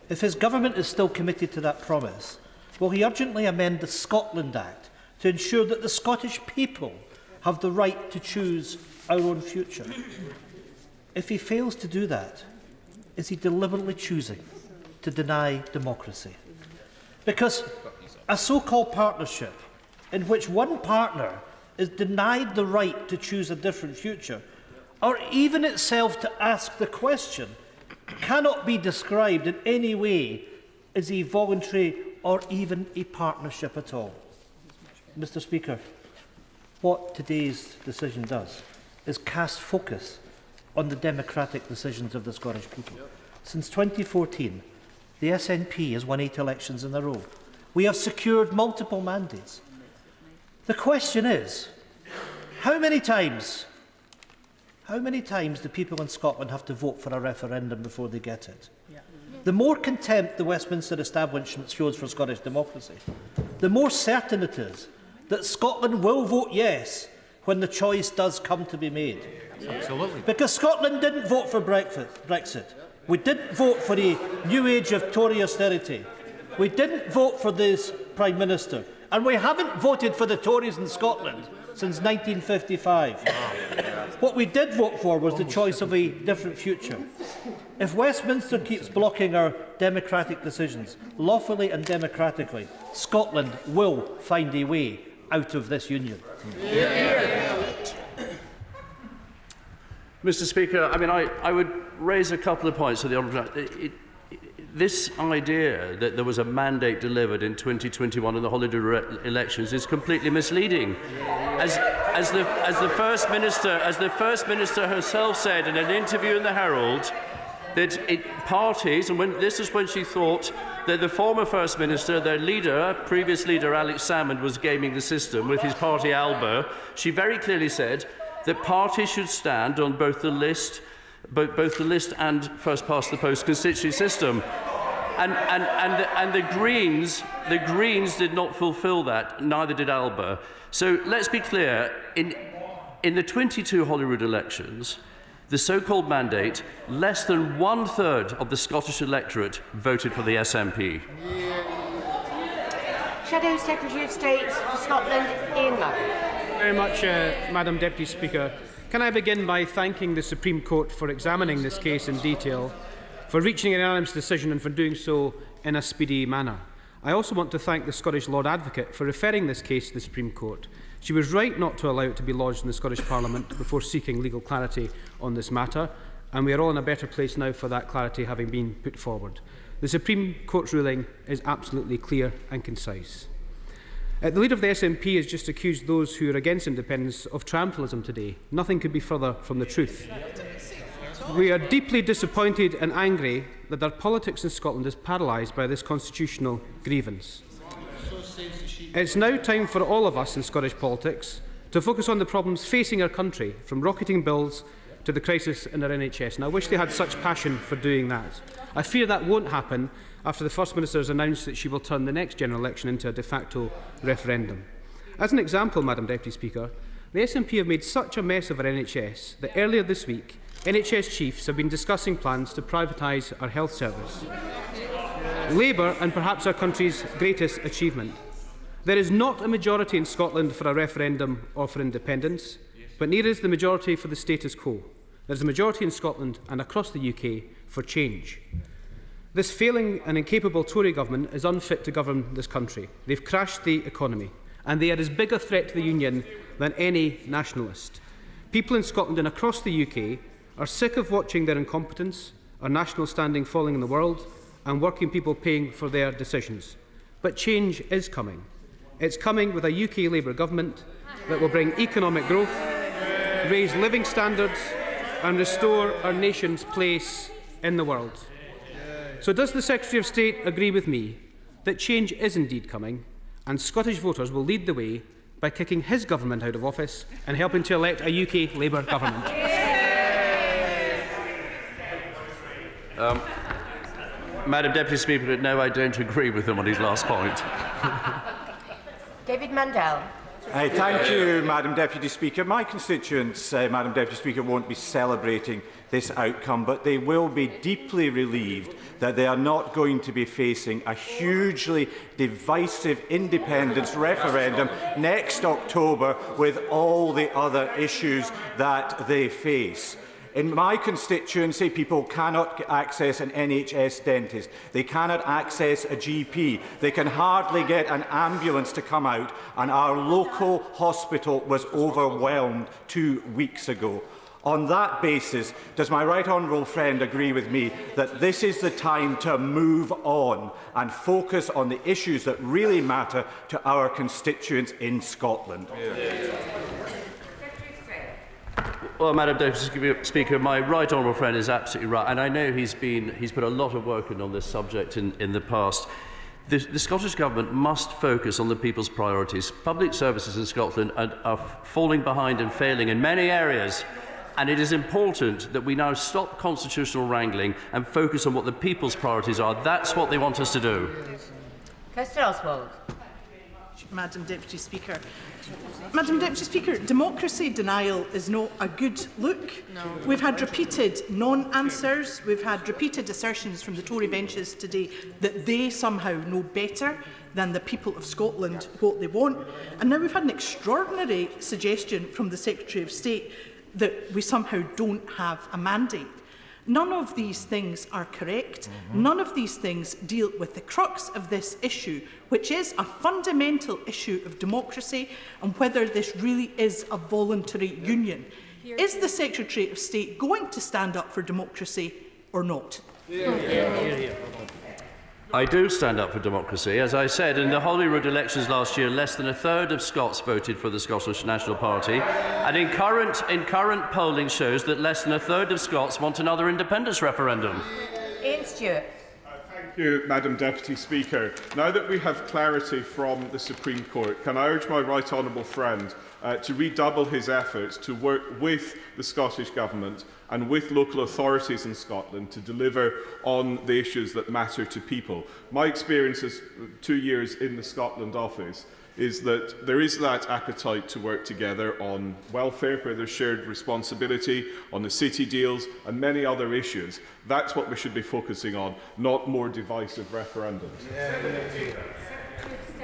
if his government is still committed to that promise, will he urgently amend the Scotland Act to ensure that the Scottish people have the right to choose our own future? If he fails to do that, is he deliberately choosing to deny democracy? Because a so-called partnership in which one partner is denied the right to choose a different future, or even itself to ask the question, cannot be described in any way as a voluntary or even a partnership at all. Mr Speaker, what today's decision does is cast focus on the democratic decisions of the Scottish people. Since 2014, the SNP has won 8 elections in a row. We have secured multiple mandates. The question is, How many times do people in Scotland have to vote for a referendum before they get it? The more contempt the Westminster establishment shows for Scottish democracy, the more certain it is that Scotland will vote yes when the choice does come to be made. Absolutely. Because Scotland didn't vote for Brexit. We didn't vote for a new age of Tory austerity. We didn't vote for this Prime Minister. And we haven't voted for the Tories in Scotland since 1955. What we did vote for was the choice of a different future. If Westminster keeps blocking our democratic decisions, lawfully and democratically, Scotland will find a way out of this union. Mr. Speaker, I would raise a couple of points to the Honourable. This idea that there was a mandate delivered in 2021 in the holiday elections is completely misleading. As the First Minister herself said in an interview in the Herald, that parties, and this is when she thought that the former First Minister, their leader, previous leader Alex Salmond, was gaming the system with his party Alba. She very clearly said that parties should stand on both the list and first past the post constituency system. And the Greens did not fulfil that, neither did Alba. So let's be clear, in the 22 Holyrood elections, the so-called mandate, less than 1/3 of the Scottish electorate voted for the SNP. Shadow Secretary of State for Scotland, Ian Murray. Very much, Madam Deputy Speaker. Can I begin by thanking the Supreme Court for examining this case in detail, for reaching an unanimous decision and for doing so in a speedy manner. I also want to thank the Scottish Lord Advocate for referring this case to the Supreme Court. She was right not to allow it to be lodged in the Scottish Parliament before seeking legal clarity on this matter, and we are all in a better place now for that clarity having been put forward. The Supreme Court's ruling is absolutely clear and concise. The leader of the SNP has just accused those who are against independence of triumphalism today. Nothing could be further from the truth. We are deeply disappointed and angry that our politics in Scotland is paralysed by this constitutional grievance. It's now time for all of us in Scottish politics to focus on the problems facing our country, from rocketing bills to the crisis in our NHS. And I wish they had such passion for doing that. I fear that won't happen after the First Minister has announced that she will turn the next general election into a de facto referendum. As an example, Madam Deputy Speaker, the SNP have made such a mess of our NHS that earlier this week, NHS chiefs have been discussing plans to privatise our health service. Labour, and perhaps our country's greatest achievement. There is not a majority in Scotland for a referendum or for independence, but neither is the majority for the status quo. There is a majority in Scotland and across the UK for change. This failing and incapable Tory government is unfit to govern this country. They've crashed the economy, and they are as big a threat to the Union than any nationalist. People in Scotland and across the UK are sick of watching their incompetence, our national standing falling in the world, and working people paying for their decisions. But change is coming. It's coming with a UK Labour government that will bring economic growth, raise living standards, and restore our nation's place in the world. So does the Secretary of State agree with me that change is indeed coming, and Scottish voters will lead the way by kicking his government out of office and helping to elect a UK Labour government? Madam Deputy Speaker, no, I don't agree with him on his last point. David Mandel. Thank you, Madam Deputy Speaker. My constituents, Madam Deputy Speaker, won't be celebrating this outcome, but they will be deeply relieved that they are not going to be facing a hugely divisive independence referendum next October with all the other issues that they face. In my constituency, people cannot access an NHS dentist. They cannot access a GP. They can hardly get an ambulance to come out, and our local hospital was overwhelmed 2 weeks ago. On that basis, does my right honourable friend agree with me that this is the time to move on and focus on the issues that really matter to our constituents in Scotland? Well, Madam Deputy Speaker, my right honourable friend is absolutely right, and I know he's put a lot of work in on this subject in the past. The Scottish Government must focus on the people's priorities. Public services in Scotland are falling behind and failing in many areas, and it is important that we now stop constitutional wrangling and focus on what the people's priorities are. That's what they want us to do. Kirsten Oswald. Madam Deputy Speaker. Madam Deputy Speaker, democracy denial is not a good look. No. We've had repeated non-answers. We've had repeated assertions from the Tory benches today that they somehow know better than the people of Scotland what they want. And now we've had an extraordinary suggestion from the Secretary of State that we somehow don't have a mandate. None of these things are correct. None of these things deal with the crux of this issue, which is a fundamental issue of democracy and whether this really is a voluntary union. Is the Secretary of State going to stand up for democracy or not? I do stand up for democracy. As I said, in the Holyrood elections last year, less than a third of Scots voted for the Scottish National Party, and in current polling shows that less than a third of Scots want another independence referendum. Ian Stewart. Thank you, Madam Deputy Speaker. Now that we have clarity from the Supreme Court, can I urge my right honourable friend to redouble his efforts to work with the Scottish Government and with local authorities in Scotland to deliver on the issues that matter to people. My experience as 2 years in the Scotland office is that there is that appetite to work together on welfare, where there's shared responsibility, on the city deals and many other issues. That's what we should be focusing on, not more divisive referendums.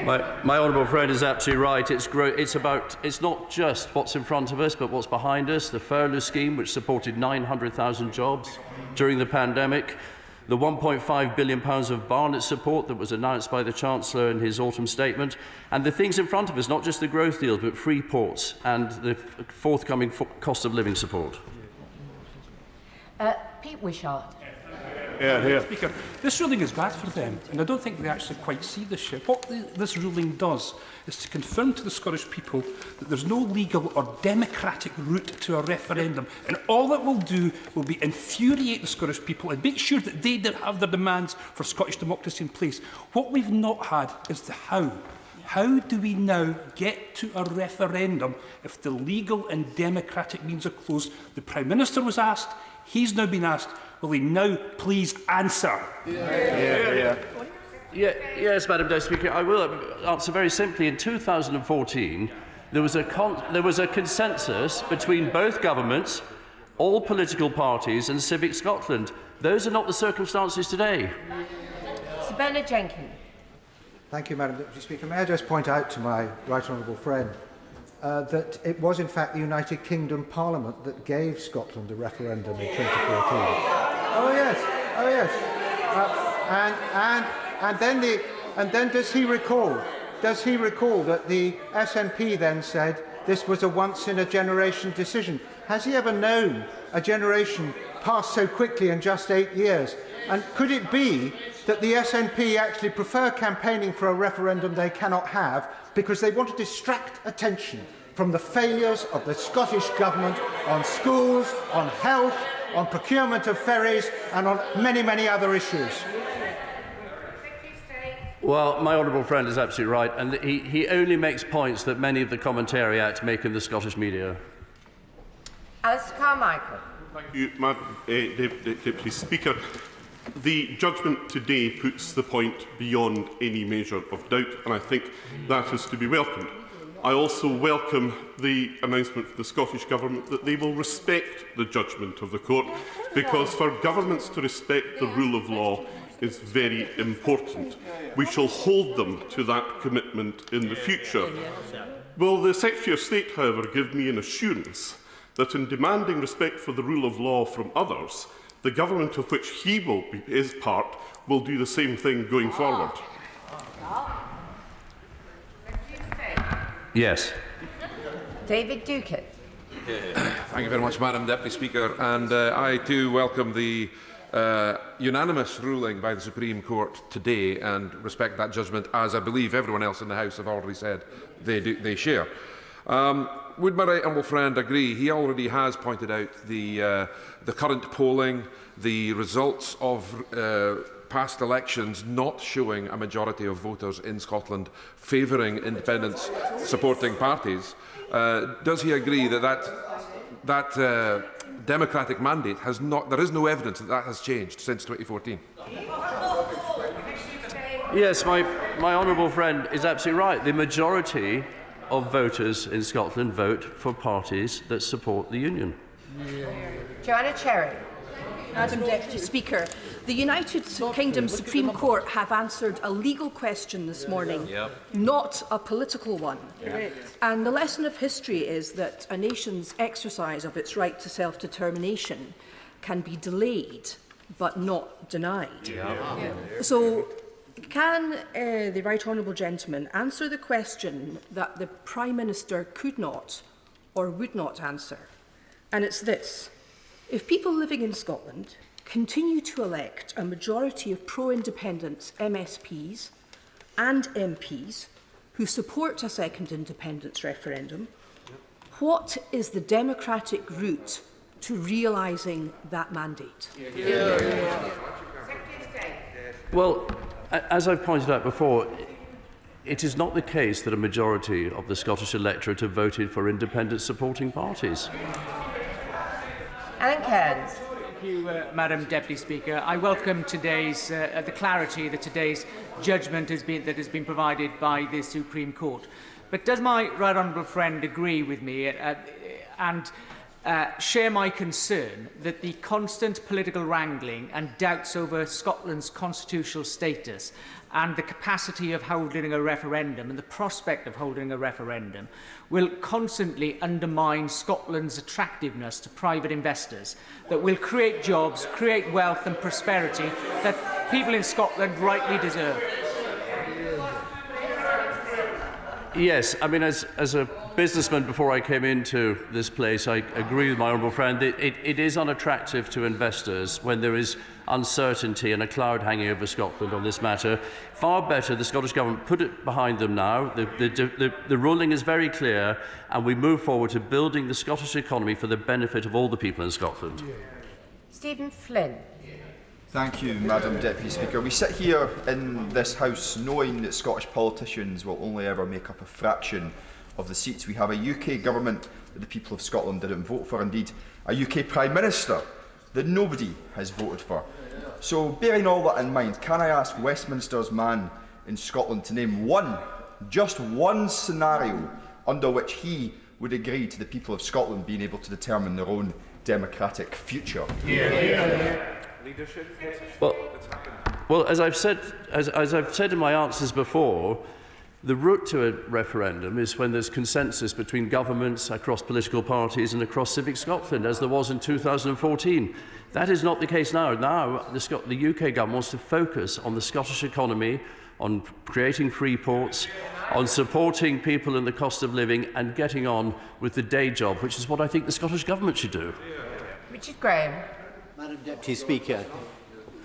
My honourable friend is absolutely right. It's not just what's in front of us, but what's behind us. The furlough scheme, which supported 900,000 jobs during the pandemic, the £1.5 billion of Barnett support that was announced by the Chancellor in his autumn statement, and the things in front of us, not just the growth deals, but free ports and the forthcoming cost of living support. Pete Wishart. Speaker, this ruling is bad for them, and I don't think they actually quite see this yet. What this ruling does is to confirm to the Scottish people that there's no legal or democratic route to a referendum, and all it will do will be infuriate the Scottish people and make sure that they don't have their demands for Scottish democracy in place. What we've not had is the how. How do we now get to a referendum if the legal and democratic means are closed? The Prime Minister was asked, he's now been asked, will he now please answer? Yes, Madam Deputy Speaker, I will answer very simply. In 2014, there was a consensus between both governments, all political parties and Civic Scotland. Those are not the circumstances today. Sir Bernard Jenkins. Thank you, Madam Deputy Speaker. May I just point out to my right honourable friend that it was in fact the United Kingdom Parliament that gave Scotland a referendum in 2014. Oh yes, oh yes. And then does he recall that the SNP then said this was a once-in-a-generation decision? Has he ever known a generation pass so quickly in just 8 years? And could it be that the SNP actually prefer campaigning for a referendum they cannot have because they want to distract attention from the failures of the Scottish Government on schools, on health, on procurement of ferries and on many, many other issues? Well, my honourable friend is absolutely right, and he only makes points that many of the commentariat make in the Scottish media. Alistair Carmichael. Thank you, Madam Deputy Speaker. The judgment today puts the point beyond any measure of doubt, and I think that is to be welcomed. I also welcome the announcement from the Scottish Government that they will respect the judgment of the Court, because for governments to respect the rule of law is very important. We shall hold them to that commitment in the future. Will the Secretary of State, however, give me an assurance that in demanding respect for the rule of law from others, the government of which he will be his part will do the same thing going forward? Yes. David Duckett. Thank you very much, Madam Deputy Speaker. And I too welcome the unanimous ruling by the Supreme Court today and respect that judgment, as I believe everyone else in the House have already said they share. Would my right honourable friend agree? He already has pointed out the current polling, the results of past elections not showing a majority of voters in Scotland favouring independence-supporting parties, does he agree that democratic mandate has not? There is no evidence that has changed since 2014. Yes, my honourable friend is absolutely right. The majority of voters in Scotland vote for parties that support the Union. Joanna Cherry. Madam Deputy Speaker, the United Kingdom Supreme Court have answered a legal question this morning, not a political one. And the lesson of history is that a nation's exercise of its right to self-determination can be delayed but not denied. So, can the Right Honourable Gentleman answer the question that the Prime Minister could not or would not answer? And it's this. If people living in Scotland continue to elect a majority of pro-independence MSPs and MPs who support a second independence referendum, what is the democratic route to realising that mandate? Well, as I've pointed out before, it is not the case that a majority of the Scottish electorate have voted for independent supporting parties. Alan Cairns. Thank you, Madam Deputy Speaker. I welcome today's the clarity that today's judgment has been provided by the Supreme Court. But does my right honourable friend agree with me and share my concern that the constant political wrangling and doubts over Scotland's constitutional status and the capacity of holding a referendum and the prospect of holding a referendum will constantly undermine Scotland's attractiveness to private investors, that will create jobs, create wealth and prosperity that people in Scotland rightly deserve? Yes, I mean, as a businessman before I came into this place, I agree with my honourable friend that it is unattractive to investors when there is uncertainty and a cloud hanging over Scotland on this matter. Far better the Scottish Government put it behind them now. The ruling is very clear, and we move forward to building the Scottish economy for the benefit of all the people in Scotland. Stephen Flynn. Thank you, Madam Deputy Speaker. We sit here in this House knowing that Scottish politicians will only ever make up a fraction of the seats. We have a UK government that the people of Scotland didn't vote for, indeed a UK Prime Minister that nobody has voted for. So, bearing all that in mind, can I ask Westminster's man in Scotland to name just one scenario under which he would agree to the people of Scotland being able to determine their own democratic future? Well, as I've said in my answers before, the route to a referendum is when there's consensus between governments, across political parties and across Civic Scotland, as there was in 2014. That is not the case now. Now, the UK government wants to focus on the Scottish economy, on creating free ports, on supporting people in the cost of living and getting on with the day job, which is what I think the Scottish Government should do. Richard Graham. Madam Deputy Speaker,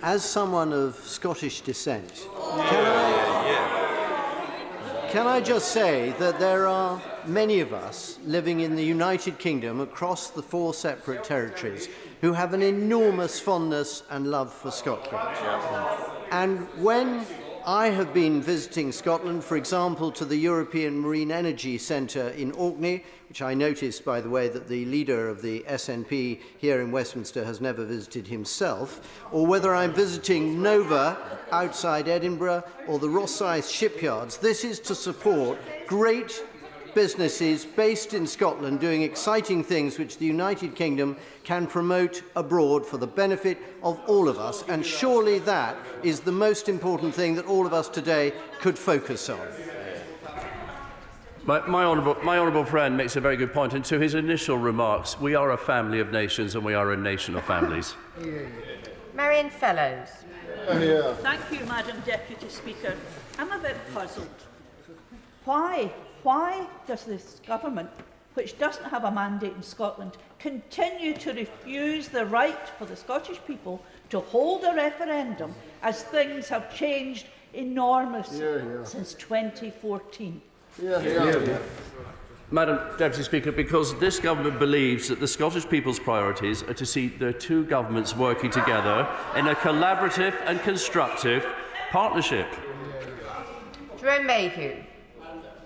as someone of Scottish descent, can I just say that there are many of us living in the United Kingdom across the 4 separate territories who have an enormous fondness and love for Scotland. And when I have been visiting Scotland, for example, to the European Marine Energy Centre in Orkney, which I noticed, by the way, that the leader of the SNP here in Westminster has never visited himself, or whether I'm visiting Nova outside Edinburgh or the Rosyth shipyards, this is to support great businesses based in Scotland doing exciting things which the United Kingdom can promote abroad for the benefit of all of us, and surely that is the most important thing that all of us today could focus on. My honourable friend makes a very good point, and to his initial remarks, we are a family of nations and we are a nation of families. Marion Fellows. Thank you, Madam Deputy Speaker. I'm a bit puzzled. Why does this government, which doesn't have a mandate in Scotland, continue to refuse the right for the Scottish people to hold a referendum as things have changed enormously since 2014? Madam Deputy Speaker, because this government believes that the Scottish people's priorities are to see the two governments working together in a collaborative and constructive partnership. Jerome Mayhew.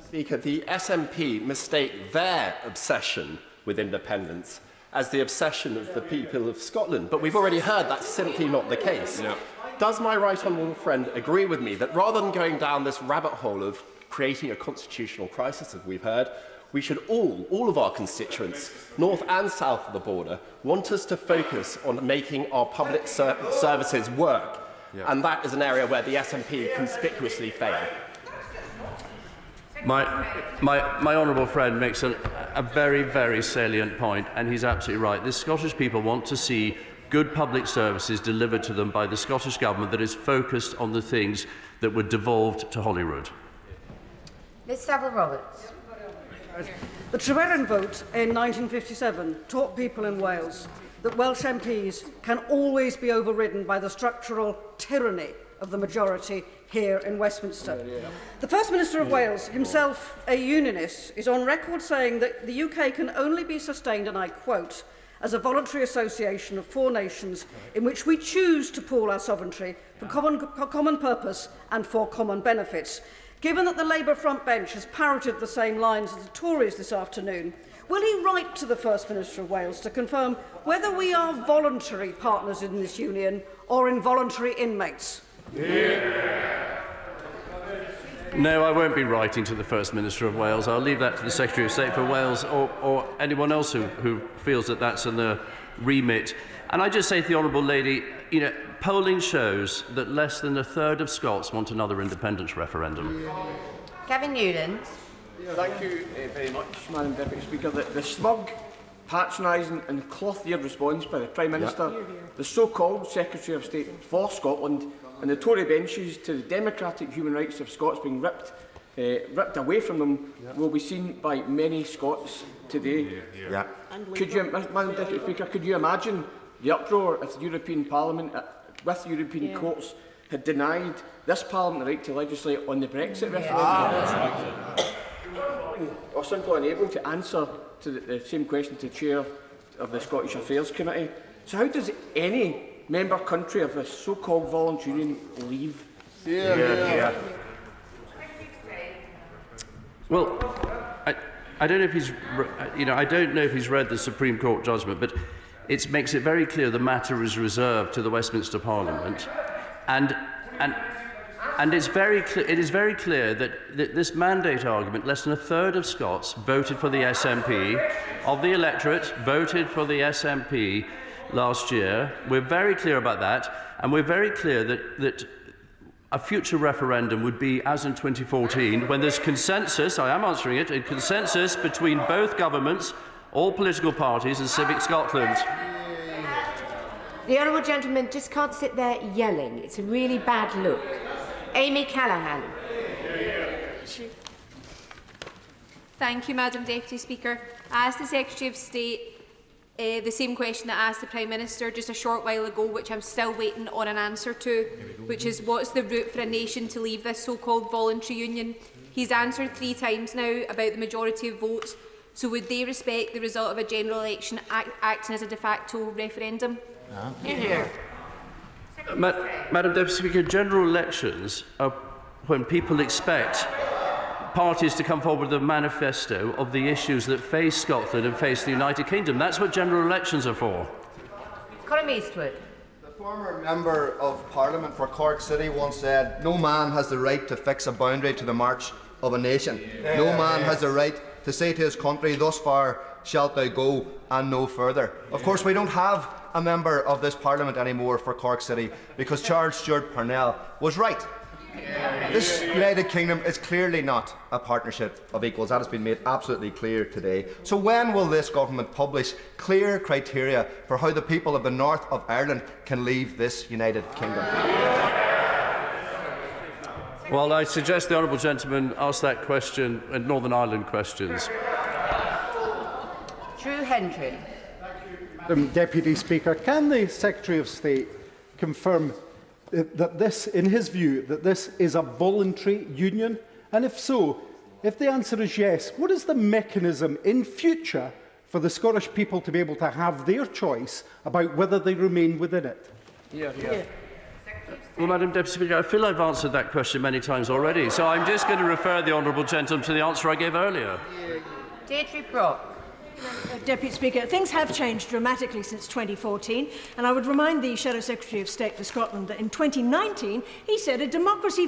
Speaker, the SNP mistake their obsession with independence as the obsession of the people of Scotland. But we've already heard that's simply not the case. Yeah. Does my right honourable friend agree with me that rather than going down this rabbit hole of creating a constitutional crisis, as we've heard, we should all of our constituents, north and south of the border, want us to focus on making our public services work? Yeah. And that is an area where the SNP conspicuously fail. My honourable friend makes a very, very salient point, and he's absolutely right. The Scottish people want to see good public services delivered to them by the Scottish Government that is focused on the things that were devolved to Holyrood. Ms Savile Roberts. The Trevelyan vote in 1957 taught people in Wales that Welsh MPs can always be overridden by the structural tyranny of the majority here in Westminster. The First Minister of Wales, himself a unionist, is on record saying that the UK can only be sustained, and I quote, as a voluntary association of four nations in which we choose to pool our sovereignty for common purpose and for common benefits. Given that the Labour front bench has parroted the same lines as the Tories this afternoon, will he write to the First Minister of Wales to confirm whether we are voluntary partners in this union or involuntary inmates? No, I won't be writing to the First Minister of Wales. I'll leave that to the Secretary of State for Wales or anyone else who feels that that's in their remit. And I just say to the Honourable Lady, polling shows that less than a third of Scots want another independence referendum. Gavin Newland. Thank you very much, Madam Deputy Speaker. The smug, patronising and cloth-eared response by the Prime Minister, the so-called Secretary of State for Scotland and the Tory benches to the democratic human rights of Scots being ripped away from them will be seen by many Scots today. Could you, Madam Deputy Speaker, could you imagine the uproar if the European Parliament, with European courts, had denied this Parliament the right to legislate on the Brexit referendum? Or simply unable to answer to the same question to the Chair of the Scottish Affairs Committee. So how does any member country of a so-called voluntary union leave? Well, I don't know if he's, I don't know if he's read the Supreme Court judgment, but it makes it very clear the matter is reserved to the Westminster Parliament, and it is very clear that this mandate argument, less than a third of Scots voted for the SNP, of the electorate voted for the SNP last year. We're very clear about that, and we're very clear that a future referendum would be, as in 2014, when there's consensus, I am answering it, a consensus between both governments, all political parties and Civic Scotland. The honourable gentleman just can't sit there yelling. It's a really bad look. Amy Callaghan. Thank you, Madam Deputy Speaker. I asked the Secretary of State the same question that I asked the Prime Minister just a short while ago, which I'm still waiting on an answer to, which is what's the route for a nation to leave this so-called voluntary union? He's answered 3 times now about the majority of votes, so would they respect the result of a general election acting as a de facto referendum? Madam Deputy Speaker, general elections are when people expect parties to come forward with a manifesto of the issues that face Scotland and face the United Kingdom. That's what general elections are for. Colin Eastwood. The former Member of Parliament for Cork City once said, "No man has the right to fix a boundary to the march of a nation. No man has the right to say to his country, thus far shalt thou go and no further." Of course, we don't have a member of this Parliament anymore for Cork City because Charles Stewart Parnell was right. This United Kingdom is clearly not a partnership of equals. That has been made absolutely clear today. So when will this government publish clear criteria for how the people of the north of Ireland can leave this United Kingdom? Well, I suggest the honourable gentleman ask that question in Northern Ireland questions. Drew Hendry. Deputy Speaker, can the Secretary of State confirm that this, in his view, that this is a voluntary union? And if so, If the answer is yes, what is the mechanism in future for the Scottish people to be able to have their choice about whether they remain within it? Well, Madam Deputy Speaker, I feel I've answered that question many times already, so I'm just going to refer the honourable gentleman to the answer I gave earlier. Deirdre Brock. Deputy Speaker, things have changed dramatically since 2014, and I would remind the Shadow Secretary of State for Scotland that in 2019 he said a democracy